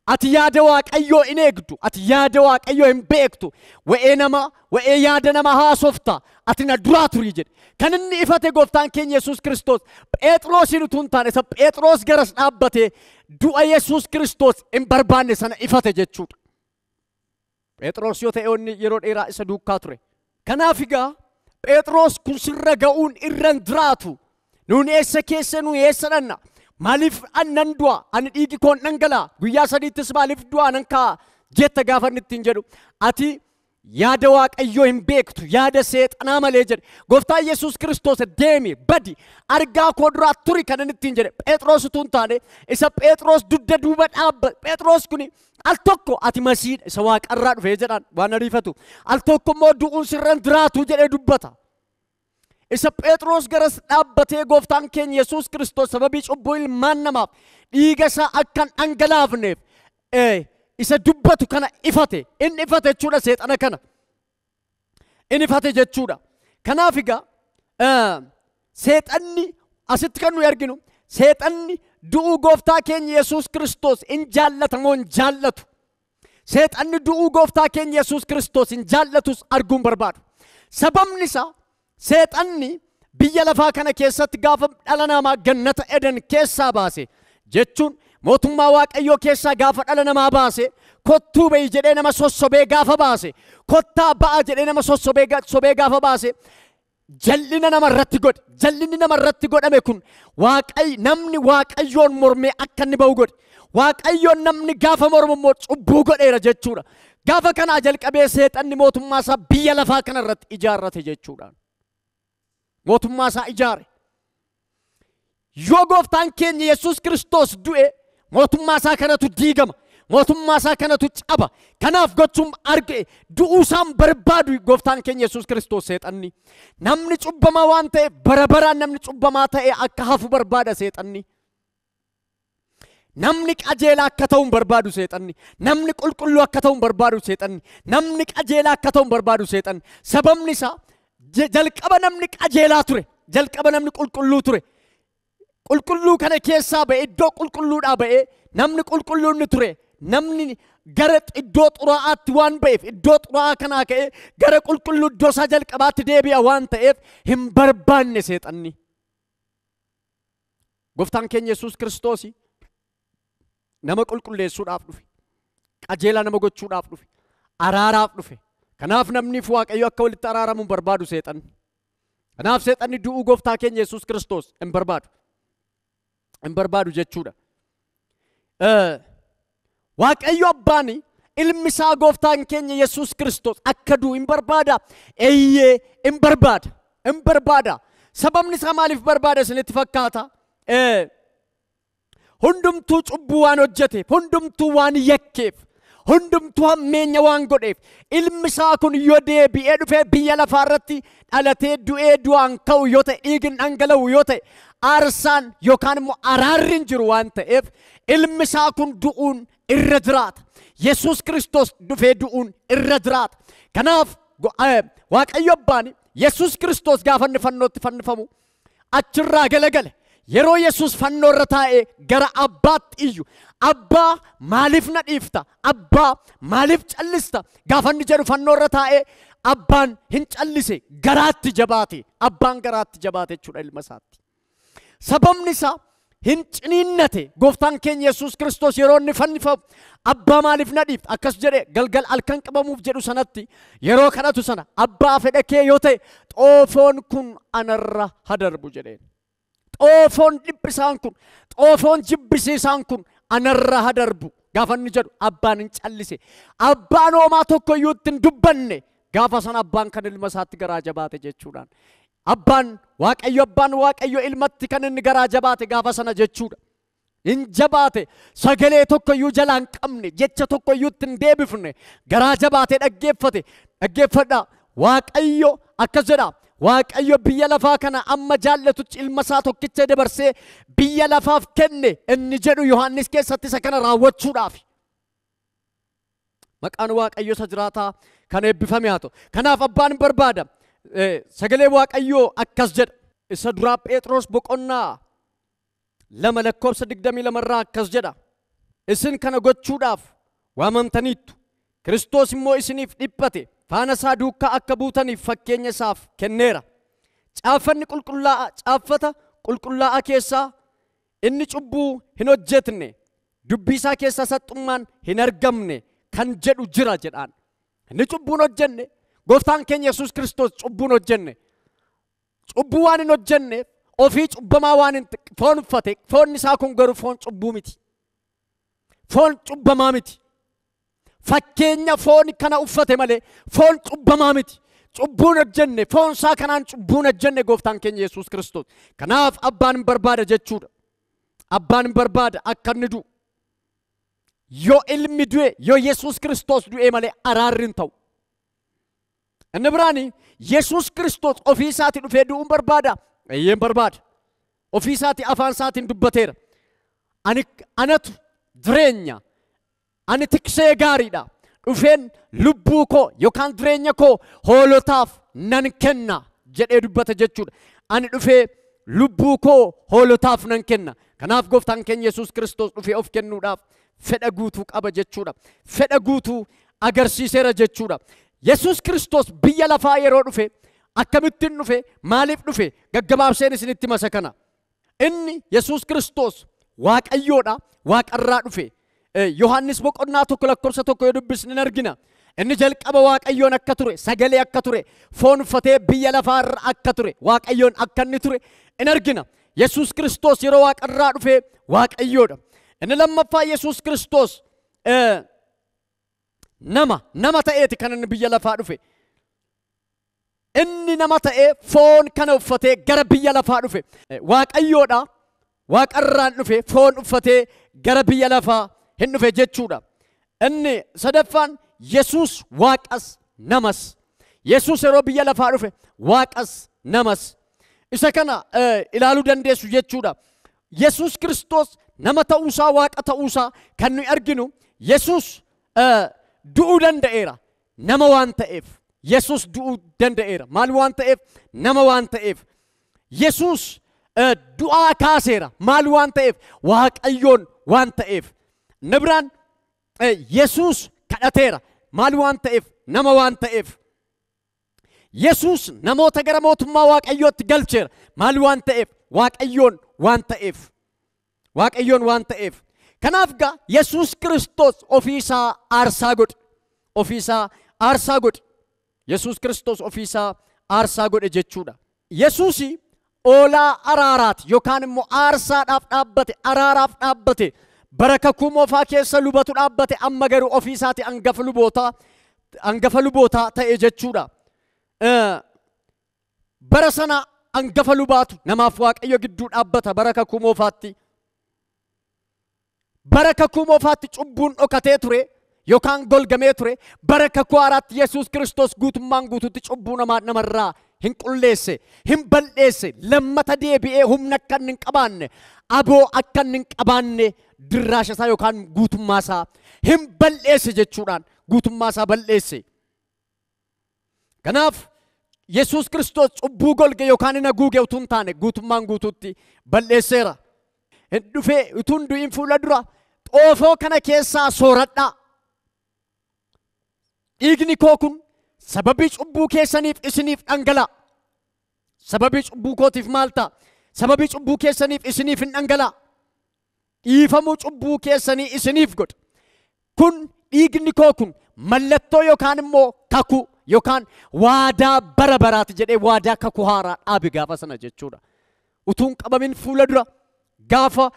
Ati yaada Waaqayyoo hin eegdu. Ati yaada Waaqayyoo hin beektu. Wa'ee yaada nama haasofta. Ati na duraa turi jedhe. Kan inni ifate gooftaan keenya Yesuus Kiristoos Phexrosin utuu hin taane isa Phexros garas dhaabbatee du'a Yesuus Kiristoos hin barbaanne sana ifate jechuudha. Phexros yoo ta'e onni yeroo dheeraa isa duukaa ture. Kanaaf egaa Phexros kun sirra ga'uun irra hin jiraatu. Nuuni eessa keessa nuyi eessa dhanna? Maaliif annan du'a? Ani dhiigi koon dhangalaa. Guyyaa sadiittis maaliif du'a nan ka'a jetta gaafa inni ittiin jedhu. Ati yaada Waaqayyoo hin beektu. Yaada seexanaa malee jedhe. Gooftaan Yesuus Kiristoos deemi badi argaa koo duraa turi kan inni ittiin jedhe. Phexros utuu hin taane isa Phexros dugda duuba dhaabba. Phexros kuni al tokko ati masiidha isa waaqarraa dhufee jedhaan waan ariifatu. Al tokko immoo du'uun sirra hin jiraatu jedhee dubbata. Isa Phexros garas dhaabbatee gooftaan keenya Yesuus Kiristoos sababii cubbuu ilmaan namaaf dhiiga isaa akkan dhangalaafneef isa dubbatu kana ifate. Inni ifate jechuudha seexana kana. Inni ifate jechuudha. Kanaaf egaa seexanni asitti kan nuyi arginu seexanni du'uu gooftaa keenya Yesuus Kiristoos in jaallata moo hin jaallatu? Seexanni du'uu gooftaa keenya Yesuus Kiristoos in jaallatus arguun barbaadu. Sababni isaa seexanni biyya lafaa kana keessatti gaafa dhala namaa gannata Eden keessaa baase jechuun mootummaa Waaqayyoo keessaa gaafa dhala namaa baase kottuu ba'i jedhee nama sossobee gaafa baase kottaa ba'a jedhee nama sossobee gaafa baase jallina nama irratti godhe. Jallinni nama irratti godhame kun namni Waaqayyoon mormee akka inni ba'u godhe. Waaqayyoon namni gaafa mormu immoo cubbuu godheera jechuudha. Gaafa kanaa jalqabee seexanni mootummaa isaa biyya lafaa kana irratti ijaarrate jechuudha. Mootummaa isaa ijaare. Yoo gooftaan keenya Yesuus Kiristoos du'e mootummaa isaa kanatu diigama. mootummaa isaa kanatu caba. Kanaaf gochuun arge du'uusaan barbaadu gooftaan keenya Yesuus Kiristoos seexanni. Namni cubbamaa waan ta'e bara baraan namni cubbamaa ta'e akka hafu barbaada seexanni. Namni qajeelaa akka ta'uun barbaadu seexanni. Namni qulqulluu akka ta'uun barbaadu seexanni. Namni qajeelaa akka ta'uun barbaadu seexanni. Sababni isaa jalqaba namni qajeelaa ture. Jalqaba namni qulqulluu ture. Qulqulluu kana keessaa ba'e iddoo qulqulluudhaa ba'e namni qulqulluun ni ture. Namni gara iddoo xuraa'aatti waan ba'eef iddoo xuraa'aa kanaa ka'e gara qulqulluu iddoo isaa jalqabaatti deebi'a waan ta'eef hin barbaanne seexanni. Gooftaan keenya Yesuus Kiristoos nama qulqulleessuudhaaf dhufe. Qajeelaa nama gochuudhaaf dhufe. Araaraaf dhufe. Kanaaf namniif Waaqayyo akka walitti araaramuun barbaadu seexanni. Kanaaf seexanni du'uu gooftaa keenya Yesuus Kiristoos hin barbaadu. Hin barbaadu jechuudha. Waaqayyo Abbaan ilmi isaa gooftaan keenya Yesuus Kiristoos akka du'u hin barbaada. Eeyyee hin barbaada. Hin barbaada. Sababni isaa maaliif barbaada isinitti fakkaata? Hundumtuu cubbuu waan hojjeteef, hundumtuu waan yakkeef, hundumtuu hammeenya waan godheef ilmi isaa kun yoo deebi'ee dhufee biyya lafaa irratti dhalatee du'ee du'aan ka'u yoo ta'e dhiigni dhangala'u yoo ta'e aarsaan yookaan immoo araarri hin jiru waan ta'eef ilmi isaa kun du'uun irra jiraata. Yesuus Kiristoos dhufee du'uun irra jiraata. Kanaaf Waaqayyo Abbaan Yesuus Kiristoos gaafa inni fannootti fannifamu achirraa galagale. Yeroo Yesuus fannoo irra taa'ee gara Abbaatti iyyu. Abbaa maaliif na dhiifta? Abbaa maaliif callista? Gaafa inni jedhu fannoo irra taa'ee abbaan hin callise garaatti jabaate. Abbaan garaatti jabaate jechuudha ilma isaatti. Sababni isaa hin ciniinnate. Gooftaan keenya Yesuus Kiristoos yeroo inni fannifamu abbaa maaliif na dhiifta? Akkas jedhee galgal halkan qabamuuf jedhu sanatti yeroo kadhatu sana abbaa fedha kee yoo ta'e xoofoon kun anarra hadarbu jedheen. Xoofoon dhiphisaan kun, xoofoon jibbisiisaan kun anarra hadarbu. Gaafa inni jedhu abbaan hin callise. Abbaan hoomaa tokko iyyuu ittiin dubbanne gaafa sana abbaan kan ilma isaatti garaa jabaate jechuudhaan. Abbaan Waaqayyo ilmatti kan inni garaa jabaate gaafa sana jechuudha. Hin jabaate sagalee tokko iyyuu jalaa hin qabne jecha tokko iyyuu ittiin deebifne garaa jabaate dhaggeeffate. Dhaggeeffadhaa Waaqayyo akkas jedha. Waaqayyo biyya lafaa kana amma jaallatutti ilma isaa tokkicha dabarsee biyya lafaaf kenne inni jedhu Yohaannis keessatti isa kana raawwachuudhaaf. Maqaan Waaqayyo isa jiraataa kan eebbifame haa ta'u. Kanaaf abbaan barbaada. Sagalee Waaqayyoo akkas jedha. Isa duraa Phexros boqonnaa 2:22 irraa akkas jedha. Isin kana gochuudhaaf waamamtaniittu. Kiristoos immoo isiniif dhiphate. Faana isaa duukaa akka buutaniif fakkeenya isaaf kenneera. Caaffanni caaffata qulqullaa'aa keessaa inni cubbuu hin hojjetne dubbii isaa keessaa saxxummaan hin argamne kan jedhu jira jedhaan. Inni cubbuun hojjenne gooftaan keenya Yesuus Kiristoos cubbuun hojjenne. Cubbuu waan hin hojjenneef ofii cubbamaa waan hin foon uffate foonni isaa kun garuu foon cubbuu miti. Foon cubbamaa miti. Fakkeenya foon kana uffate malee foon cubbamaa miti. Cubbuun hojjenne foon isaa kanaan cubbuun hojjenne gooftaan keenya Yesuus Kiristoos. Kanaaf abbaan barbaada jechuudha. Abbaan barbaada akka inni du'u. Yoo ilmi du'e yoo Yesuus Kiristoos du'e malee araarri hin ta'u. Inni biraani Yesuus Kiristoos ofii isaatii dhufee du'uun barbaada. Eeyyeen barbaada. Ofii isaatii afaan isaatiin dubbateera. Anatu jireenya. Ani tiksee gaariidha. Dhufeen lubbuu koo yookaan jireenya koo hoolotaaf nan kenna jedhee dubbata jechuudha. Ani dhufee lubbuu koo hoolotaaf nan kenna. Kanaaf gooftaan keenya Yesuus Kiristoos dhufee of kennuudhaaf fedha guutuu qaba jechuudha. Fedha guutuu agarsiiseera jechuudha. Yesuus Kiristoos biyya lafaa yeroo dhufe akkamittiin dhufe maaliif dhufe gaggabaabseen isinitti masa kana. Inni Yesuus Kiristoos Waaqayyoodha. Waaqarraa dhufe. Yohaannis boqonnaa 1:1 yoo dubbisne ni argina. Inni jalqaba Waaqayyoon akka ture, sagalee akka ture, foon uffatee biyya lafaarra akka ture, Waaqayyoon akka inni ture in argina. Yesuus Kiristoos yeroo Waaqarraa dhufe Waaqayyoodha. Inni lammaffaa Yesuus Kiristoos nama ta'eeti kan inni biyya lafaa dhufe. Inni nama ta'ee foon kana uffatee gara biyya lafaa dhufe. Waaqayyoodha. Waaqarraan dhufe foon uffatee gara biyya lafaa hin dhufe jechuudha. Inni sadaffaan Yesuus waaqas namas. Yesuus yeroo biyya lafaa dhufe waaqas namas. Isa kana ilaaluu dandeessu jechuudha. Yesuus Kiristoos nama ta'uusaa waaqa ta'uusaa kan nuyi arginu Yesuus du'uu danda'eera nama waan ta'eef. Yesuus du'uu danda'eera maal waan ta'eef? Nama waan ta'eef. Yesuus du'aa kaaseera maal waan ta'eef? Waaqayyoon waan ta'eef. Nabiraan Yesuus kadhateera maal waan ta'eef? Nama waan ta'eef. Yesuus namoota gara mootummaa waaqayyootti galcheera maal waan ta'eef? Waaqayyoon waan ta'eef. Waaqayyoon waan ta'eef. Kanaaf gaa Yesuus Kiristoos ofiisaa aarsaa godhe. Ofiisaa aarsaa godhe. Yesuus Kiristoos ofiisaa aarsaa godhe jechuudha. Yesuusi oolaa araaraati yookaan immoo aarsaadhaaf dhaabbate, araaraaf dhaabbate. Bara kakuu moofaa keessa lubatu dhaabbate, amma garuu ofiisaati hangafa lubootaa ta'e jechuudha. Bara sana hangafa lubaatu namaaf waaqayyo gidduu dhaabbata bara kakuu moofaatti. Bara kakuu moofaatti cubbuun dhokatee ture yookaan golgamee ture. Bara kakuu haaraatti Yesuus Kiristoos guutummaan guutuutti cubbuu namarraa hin qulleesse, hin balleesse, lammata deebi'ee humna akka inni hin qabaanne, aboo akka inni hin qabaanne dirraasha isaa yookaan guutummaa isaa hin balleesse jechuudhaan guutummaa isaa balleesse. Kanaaf Yesuus Kiristoos cubbuu golge yookaan hin haguuge utuu hin taane guutummaan guutuutti balleesseera. Dhufee utuu hin du'in fuula dura xoofoo kana keessaa sooradhaa. Dhiigni koo kun sababii cubbuu keessaniif isiniif dhangala'a. Sababii cubbuu kootiif maal ta'a? Sababii cubbuu keessaniif isiniif hin dhangala'a. Dhiifamuu cubbuu keessanii isiniif godha. Kun dhiigni koo kun mallattoo yookaan immoo kakuu yookaan waadaa bara baraati jedhee waadaa kakuu haaraa dhaabe gaafa sana jechuudha. Utuun qabamin fuula dura gaafa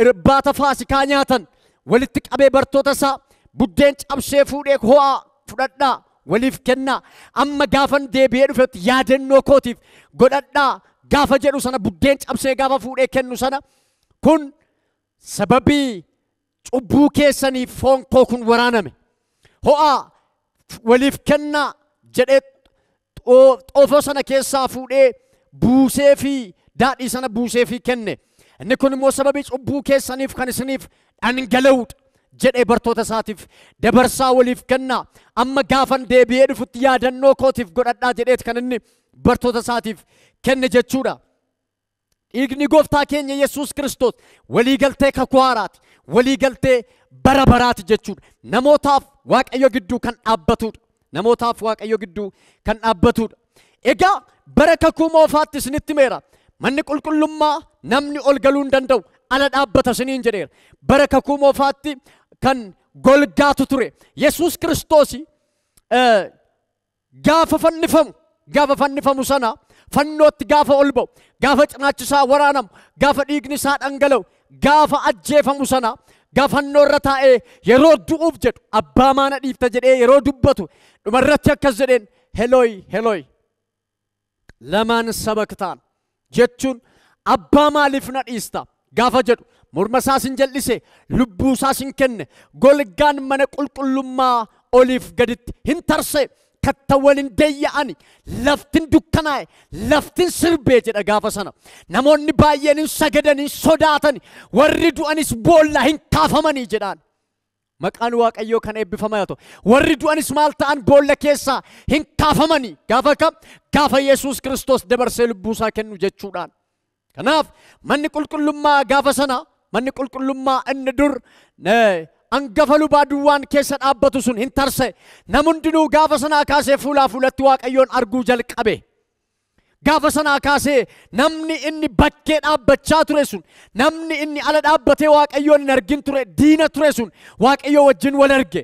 irbaata Faasikaa nyaatan walitti qabee bartoota isaa buddeen cabsee fuudhee ho'aa fudhadhaa waliif kennaa. Amma gaafan deebi'ee dhufetti yaadannoo kootiif godhadhaa gaafa jedhu sana buddeen cabsee gaafa fuudhee kennu sana kun sababii cubbuu keessaniif foon koo kun waraaname. Ho'aa waliif kennaa jedhee xoofoo sana keessaa fuudhee buusee fi daadhii sana buusee fi kenne. Inni kun immoo sababii cubbuu keessaniif kan isiniif dhangala'uudha jedhee bartoota isaatiif dabarsaa waliif kennaa. Amma gaafan deebi'ee dhufutti yaadannoo kootiif godhadhaa jedheet kan inni bartoota isaatiif kenne jechuudha. Dhiigni gooftaa keenya Yesuus Kiristoos waliigaltee kakuu haaraati. Waliigaltee bara baraati jechuudha. Namootaaf waaqayyo gidduu kan dhaabbatudha. Namootaaf waaqayyo gidduu kan dhaabbatudha. Egaa bara kakuu moofaatti isinitti meera. Manni qulqullummaa namni ol galuu hin danda'u ala dhaabbata isiniin jedheera. Bara kakuu moofaatti kan golgaatu ture. Yesuus Kiristoos gaafa fannifamu sana fannootti gaafa ol ba'u, gaafa cinaachi isaa waraanamu, gaafa dhiigni isaa dhangala'u, gaafa ajjeefamu sana gaafa fannoo irra taa'ee yeroo du'uuf jedhu abbaa maana dhiifta jedhee yeroo dubbatu dhumarratti akkas jedheen Helooyi Helooyi lamaan sabaktaan jechuun abbaa maaliif na dhiista gaafa jedhu morma isaas hin jal'ise, lubbuu isaas hin kenne, golgaan mana qulqullummaa oliif gaditti hin tarse. Katta waliin deeyya'ani laftin dukkanaa'e laftin sirbee jedha gaafa sana. Namoonni baay'een hin sagadanii sodaatani warri du'anis boolla hin kaafamanii jedhaan. Maqaan waaqayyoo kan eebbifamaa ta'u. Warri du'anis maal ta'an boolla keessaa hin kaafamanii gaafa kam? Gaafa Yesuus Kiristoos dabarsee lubbuu isaa kennu jechuudhaan. Kanaaf manni qulqullummaa gaafa sana manni qulqullummaa inni dur hangafa lubaa duwwaan keessa dhaabbatu sun hin tarse. Namundinuu gaafa sanaa kaasee fuulaa fuulatti waaqayyoon arguu jalqabe. Gaafa sanaa kaasee namni inni bakkee dhaabbachaa ture sun, namni inni ala dhaabbatee waaqayyoon hin argin ture, diina ture sun waaqayyoo wajjin wal arge.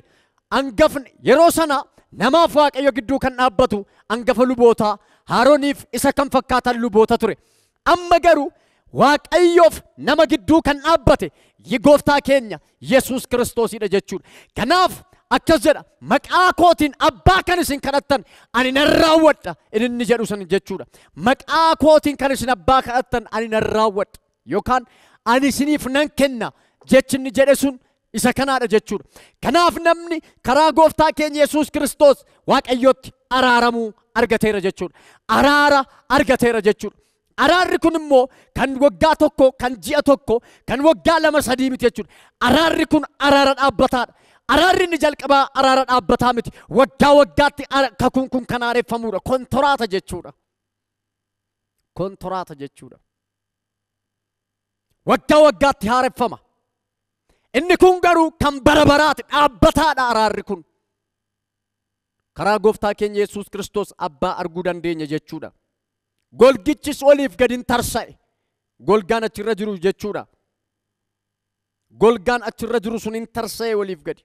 Hangafni yeroo sana namaaf waaqayyo gidduu kan dhaabbatu hangafa lubootaa Haarooniif isa kan fakkaatan luboota ture. Amma garuu waaqayyoof nama gidduu kan dhaabbate gooftaa keenya Yesuus Kiristoosidha jechuudha. Kanaaf akkas jedha maqaa kootiin abbaa kan isin kadhattan ani nan raawwadha inni jedhu san jechuudha. Maqaa kootiin kan isin abbaa kadhattan ani nan raawwadha yookaan ani isiniif nan kenna jechinni jedhe sun isa kanaadha jechuudha. Kanaaf namni karaa gooftaa keenya Yesuus Kiristoos Waaqayyootti araaramuu argateera jechuudha. Araara argateera jechuudha. Araarri kun immoo kan waggaa tokko, kan ji'a tokko, kan waggaa lama sadii miti jechuudha. Araarri kun araara dhaabbataadha. Araarri inni jalqabaa araara dhaabbataa miti. Waggaa waggaatti kakuun kun kan haareeffamuudha. Kontoraata jechuudha. Kontoraata jechuudha. Waggaa waggaatti haareeffama. Inni kun garuu kan bara baraati, dhaabbataadha araarri kun. Karaa gooftaa keenya Yesuus Kiristoos abbaa arguu dandeenya jechuudha. Golgichis oliif gadi hin tarsa'e. Golgaan achirra jiru jechuudha. Golgaan achirra jiru sun hin tarsa'e oliif gadi.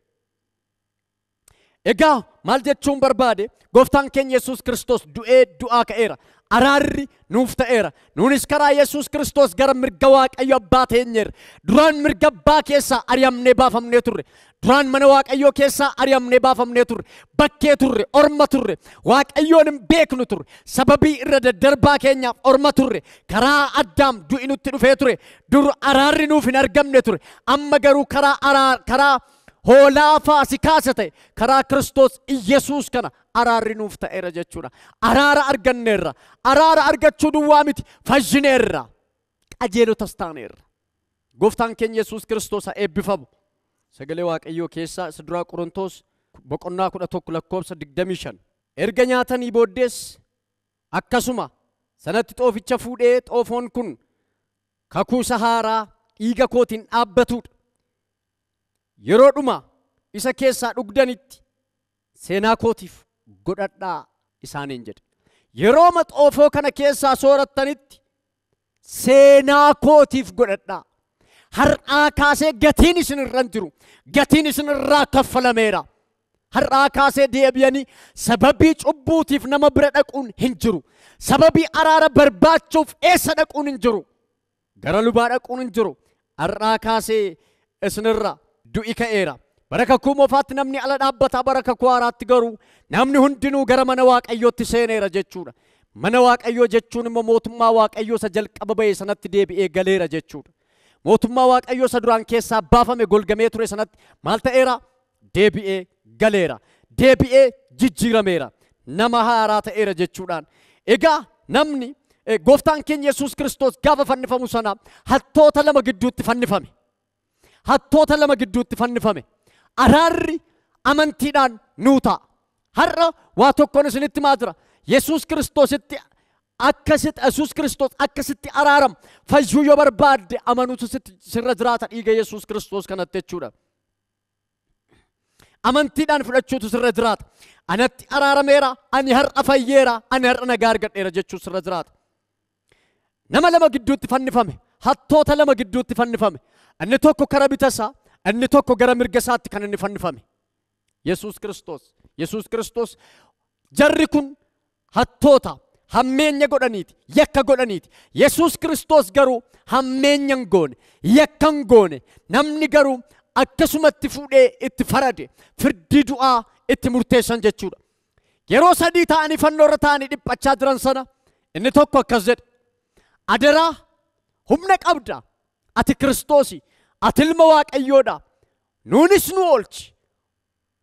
Egaa maal jechuun barbaade? Gooftaan keenya Yesuus Kiristoos du'ee du'aa ka'eera. Araarri nuuf ta'eera. Nuunis karaa Yesuus Kiristoos gara mirga Waaqayyo abbaa teenyeerra. Duraan mirga abbaa keessaa ari'amnee baafamnee turre. Duraan mana Waaqayyoo keessaa ari'amnee baafamnee turre. Bakkee turre, orma turre. Waaqayyoon hin beeknu turre. Sababii irra daddarbaa keenyaaf orma turre. Karaa Addaam du'i nutti dhufee ture. Dur araarri nuuf hin argamne ture. Amma garuu karaa hoolaa Faasikaasa ta'e karaa Kiristoos Iyesuus kana araarri nuuf ta'eera jechuudha. Araara arganneerra. Araara argachuu duwwaa miti, fayyineerra. Qajeelotas taaneerra. Gooftaan keenya Yesuus Kiristoos haa eebbifamu. Sagalee Waaqayyoo keessaa isa duraa Qorontos boqonnaa 11 lakkoofsa 25. Erga nyaatanii booddees akkasuma sanatti xooficha fuudhee xoofoon kun kakuu isa haaraa dhiiga kootiin dhaabbatudha. Yeroodhuma isa keessaa dhugdanitti seenaa kootiif godhadhaa isaaniin jedhe. Yerooma xoofoo kana keessaa soorattanitti seenaa kootiif godhadhaa. Har'aa kaasee gatiin isin irra jiru. Gatiin isin irraa kaffalameera. Har'aa kaasee deebi'anii sababii cubbuutiif nama bira dhaquun hin jiru. Sababii araara barbaachuuf eessa dhaquun hin jiru. Gara lubaa dhaquun hin jiru. Har'aa kaasee isin irraa du'i ka'eera. Bara kakuu moofaatti namni ala dhaabbataa, bara kakuu haaraatti garuu namni hundinuu gara mana Waaqayyootti seeneera jechuudha. Mana Waaqayyoo jechuun immoo mootummaa Waaqayyoo isa jalqaba ba'e sanatti deebi'ee galeera jechuudha. Mootummaa Waaqayyoo isa duraan keessaa baafame golgamee ture sanatti maal ta'eera? Deebi'ee galeera. Deebi'ee jijjiirameera. Nama haaraa ta'eera jechuudhaan. Egaa namni gooftaan keenya Yesuus Kiristoos gaafa fannifamu sana hattoota lama gidduutti fannifame. Hattoota lama gidduutti fannifame. Araarri amantiidhaan nuu ta'a. Har'a waa tokkoon isinitti maa jira? Yesuus Kiristoositti Yesuus Kiristoos akkasitti araaramu fayyuu yoo barbaadde amanuutu sirra jiraata dhiiga Yesuus Kiristoos kanatti jechuudha. Amantiidhaan fudhachuutu sirra jiraata. Anatti araarameera, ani har'a fayyeera, ani har'a nagaa argadheera jechuu sirra jiraata. Nama lama gidduutti fannifame. Hattoota lama gidduutti fannifame. Inni tokko karaa bitasaa, inni tokko gara mirga isaatti kan inni fannifame. Yesuus Kiristoos. Yesuus Kiristoos jarri kun hattoota hammeenya godhaniiti, yakka godhaniiti. Yesuus Kiristoos garuu hammeenya hin goone, yakka hin goone. Namni garuu akkasumatti fuudhee itti farade, firdii du'aa itti murteessan jechuudha. Yeroo sadii ta'anii fannoo irra ta'anii dhiphachaa jiran sana inni tokko akkas jedhe. Adaraa humna qabda. Ati Kiristoosi, ati ilma Waaqayyoodha. Nuunis nu oolchi.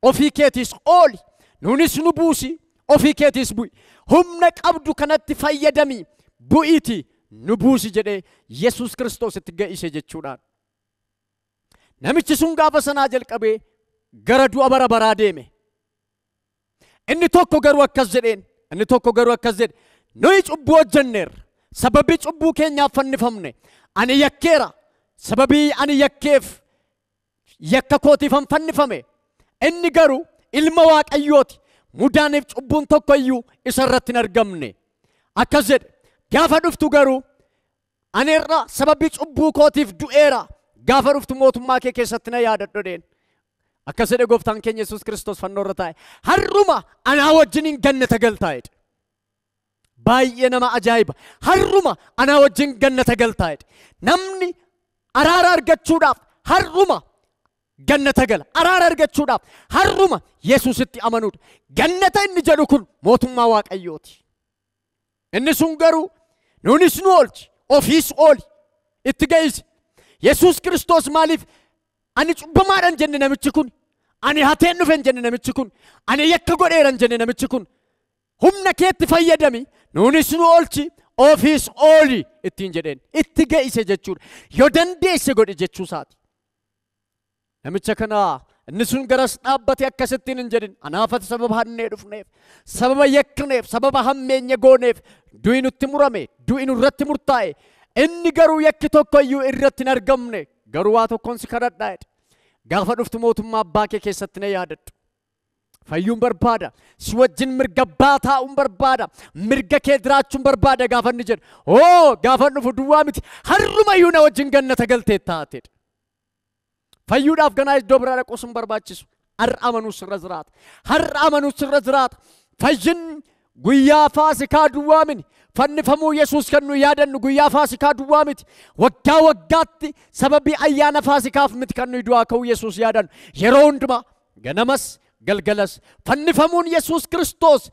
Ofii keetiis ooli. Nuunis nu buusi. Ofii keetiis bu'i. Humna qabdu kanatti fayyadami. Bu'iiti nu buusi jedhee Yesuus Kiristoos itti ga'ise jechuudhaan. Namichi sun gaafa sanaa jalqabee gara du'a bara baraa deeme. Inni tokko garuu akkas jedheen. Inni tokko garuu akkas jedhe. Nuyi cubbuu hojjenneerra. Sababii cubbuu keenyaaf fannifamne. Ani yakkeera. Sababii ani yakkeef yakka kootiif fannifame. Inni garuu ilma Waaqayyooti. Mudaaniif cubbuun tokko iyyuu isa irratti hin argamne. Akkas jedhe. Gaafa dhuftu garuu ani irra sababii cubbuu kootiif du'eera. Gaafa dhuftu mootummaa kee keessatti na yaadadhu jedheen. Akkas jedhe gooftaan keenya Yesuus Kiristoos fannoo irra taa'e. Har'uma anaa wajjiniin gannata galtaa jedhe. Baay'ee nama ajaa'iba. Har'uma anaa wajjin gannata galtaa jedhe. Namni araara argachuudhaaf har'uma gannata gala. Araara argachuudhaaf har'uma Yesuusitti amanuudha. Gannata inni jedhu kun mootummaa Waaqayyooti. Inni sun garuu nuunis nu oolchi, ofiis ooli, itti ga'isi. Yesuus Kiristoos maaliif ani cubbamaan jenne namichi kun ani hateen dhufen jenne namichi kun ani yakka godheeran jenne namichi kun humna keetti fayyadami nuunis nu oolchi ofiis ooli ittiin jedheen itti ge'ise jechuudha yoo dandeesse godhe jechuu isaati namicha kana inni sun garas dhaabbate akkasittiin hin jedhin anaafati sababa hannee dhufneef sababa yakkineef sababa hammeenya gooneef du'i nutti murame du'i nurratti murtaa'e inni garuu yakki tokko iyyuu irratti hin argamne garuu waa tokkoon si kadhadhaa jedhe gaafa dhuftu mootummaa abbaa kee keessatti na yaadadhu fayyuun barbaada si wajjin mirga baataa'uun barbaada mirga kee diraachuun barbaada gaafa inni jedhu gaafa dhufu duwwaa miti harrumayyuu na wajjin gannata galtee taateedha fayyuudhaaf ganaa iddoo biraa dhaquu sun barbaachisu har'a amanuu sirra jiraata har'a amanuu sirra jiraata fayyin guyyaa faasikaa duwwaa miti fannifamuu Yesuus kan nu yaadannu guyyaa faasikaa duwwaa miti waggaa waggaatti sababii ayyaana faasikaaf miti kan nu du'aa ka'uu Yesuus yaadannu yeroo hundumaa ganamas galgalas fannifamuun Yesuus Kiristoos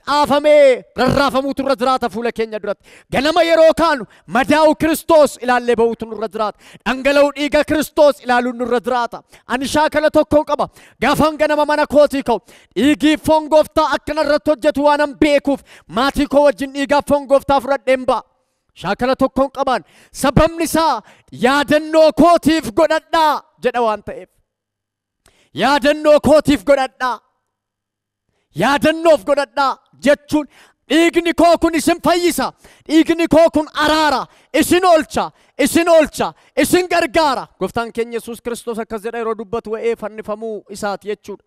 caafamee rarraafamuutu irra jiraata fuula keenya duratti ganama yeroo kaanu madaa'u Kiristoos ilaallee ba'uutu nurra jiraata dhangala'uu dhiiga Kiristoos ilaaluun nurra jiraata ani shaakala tokko qaba gaafan ganama mana kootii ka'u dhiigii foon gooftaa akkana irratti hojjetu waanan beekuuf maatii koo wajjin dhiigaa foon gooftaa fudhadheen ba'a shaakala tokkoon qabaan sababni isaa yaadannoo kootiif godhadhaa jedha waan ta'eef yaadannoo kootiif godhadhaa yaadannoof godhadhaa jechuun dhiigni koo kun isin fayyisa dhiigni koo kun araara isin oolcha isin gargaara gooftaan keenya Yesuus Kiristoos akkas jedha yeroo dubbatu waa'ee fannifamuu isaati jechuudha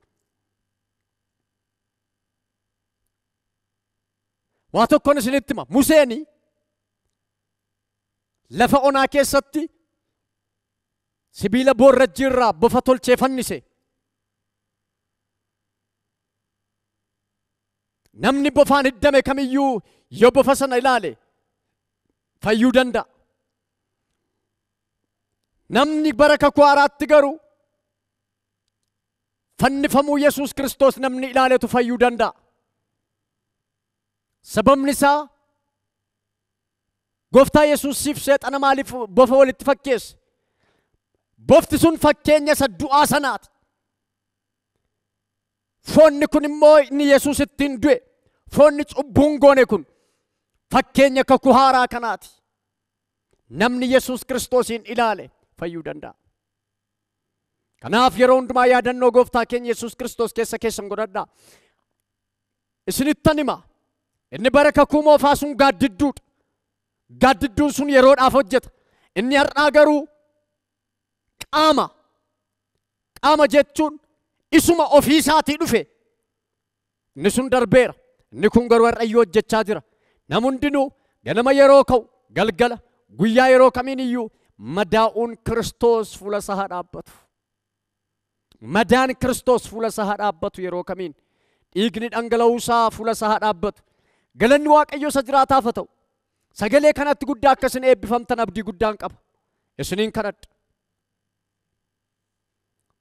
waa tokkoon isinitti hima Museen lafa onaa keessatti sibiila boorrajjii irraa bofa tolchee fannise namni bofaan hiddame kamiyyuu yoo bofa sana ilaale fayyuu danda'a namni bara kakuu haaraatti garuu fannifamuu Yesuus Kiristoos namni ilaaletu fayyuu danda'a sababni isaa gooftaa Yesuusiif seexana maaliif bofa walitti fakkeesse bofti sun fakkeenya isa du'aa sanaati foonni kun immoo inni Yesuus ittiin du'e foonni cubbuun goone kun fakkeenya kakuu haaraa kanaati namni Yesuus Kiristoosiin ilaale fayyuu danda'a kanaaf yeroo hundumaa yaadannoo gooftaa keenya Yesuus Kiristoos keessan godhadhaa isinittan hima inni bara kakuu moofaa sun gaaddidduun sun yeroodhaaf hojjeta inni har'aa garuu qaama jechuun isuma ofii isaatii dhufe inni sun darbeera inni kun garuu har'ayyuu hojjechaa jira nam hundinuu ganama yeroo ka'u galgala guyyaa yeroo kamiin iyyuu madaa'uun Kiristoos fuula isaa haa dhaabbatu madaan Kiristoos fuula isaa haa dhaabbatu yeroo kamiin dhiigni dhangala'uu isaa fuula isaa haa dhaabbatu galanni Waaqayyo isa jiraataaf haa ta'u sagalee kanatti guddaa akkasin eebbifamtan abdii guddaan qaba isiniin kadhadha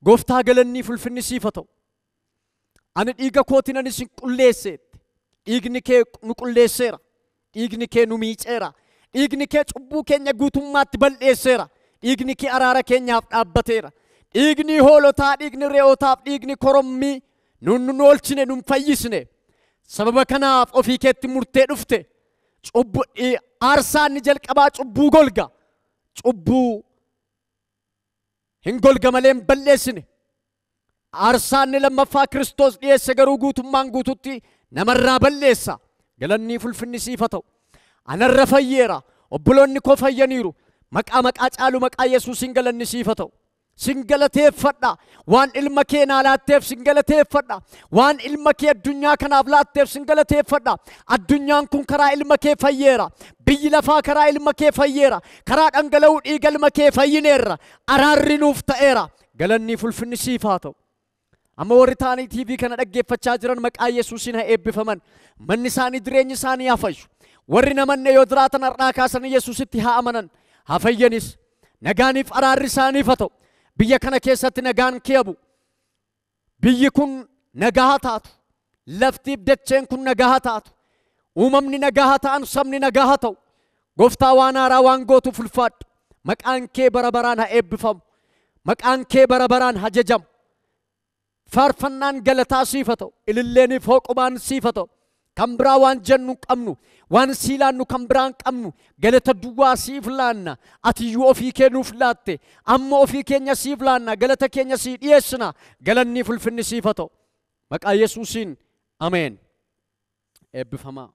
gooftaa galanni fulfinni siif haa ta'u ani dhiiga kootiin ani isin qulleesseetti dhiigni kee nu qulleesseera dhiigni kee nu miiceera dhiigni kee cubbuu keenya guutummaatti balleesseera dhiigni kee araara keenyaaf dhaabbateera dhiigni hoolotaa dhiigni re'ootaaf dhiigni korommii nun oolchine nun fayyisne sababa kanaaf ofii keetti murtee dhufte cubbuu aarsaan ni jalqabaa cubbuu golga cubbuu hin golga malee hin balleessine aarsaan lammaffaa Kiristoos dhiyeesse garuu guutummaan guututti namarraa balleessa galanni fulfinni siif haa ta'u anarra fayyeera obboloonni koo fayyaniiru maqaa caalu maqaa Yesuusiin galanni siif haa ta'u sin galateeffadha waan ilma kee naa laatteef sin galateeffadha waan ilma kee addunyaa kanaaf laatteef sin galateeffadha addunyaan kun karaa ilma kee fayyeera biyyi lafaa karaa ilma kee fayyeera karaa dhangala'uu dhiiga ilma kee fayyineerra araarri nuuf ta'eera galanni fulfinni siif haa ta'u amma warri taanii TV kana dhaggeeffachaa jiran maqaa Yesuusiin haa eebbifaman manni isaanii jireenyi isaanii haa fayyu warri namanne yoo jiraatan har'aa kaasanii Yesuusitti haa amanan haa fayyanis nagaaniif araarri isaaniif haa ta'u biyya kana keessatti nagaan keebu biyyi kun nagaa haa taatu laftiif dacheen kun nagaa haa taatu uumamni nagaa haa ta'an sabni nagaa haa ta'u gooftaa waan haaraa waan gootuuf ulfaadhu maqaan kee bara baraan haa eebbifamu maqaan kee bara baraan hajajamu faarfannaan galataa siif haa ta'u ililleeniif hooqumaan siif haa ta'u kan biraa waan jennu qabnu waan siilaannu kan biraan qabnu galata duwwaa siif laanna ati iyyuu ofii kee nuuf laatte amma ofii keenya siif laanna galata keenya sii dhiyeessina galanni ulfinni siif haa ta'u maqaa Yesuusiin ameen eebbifamaa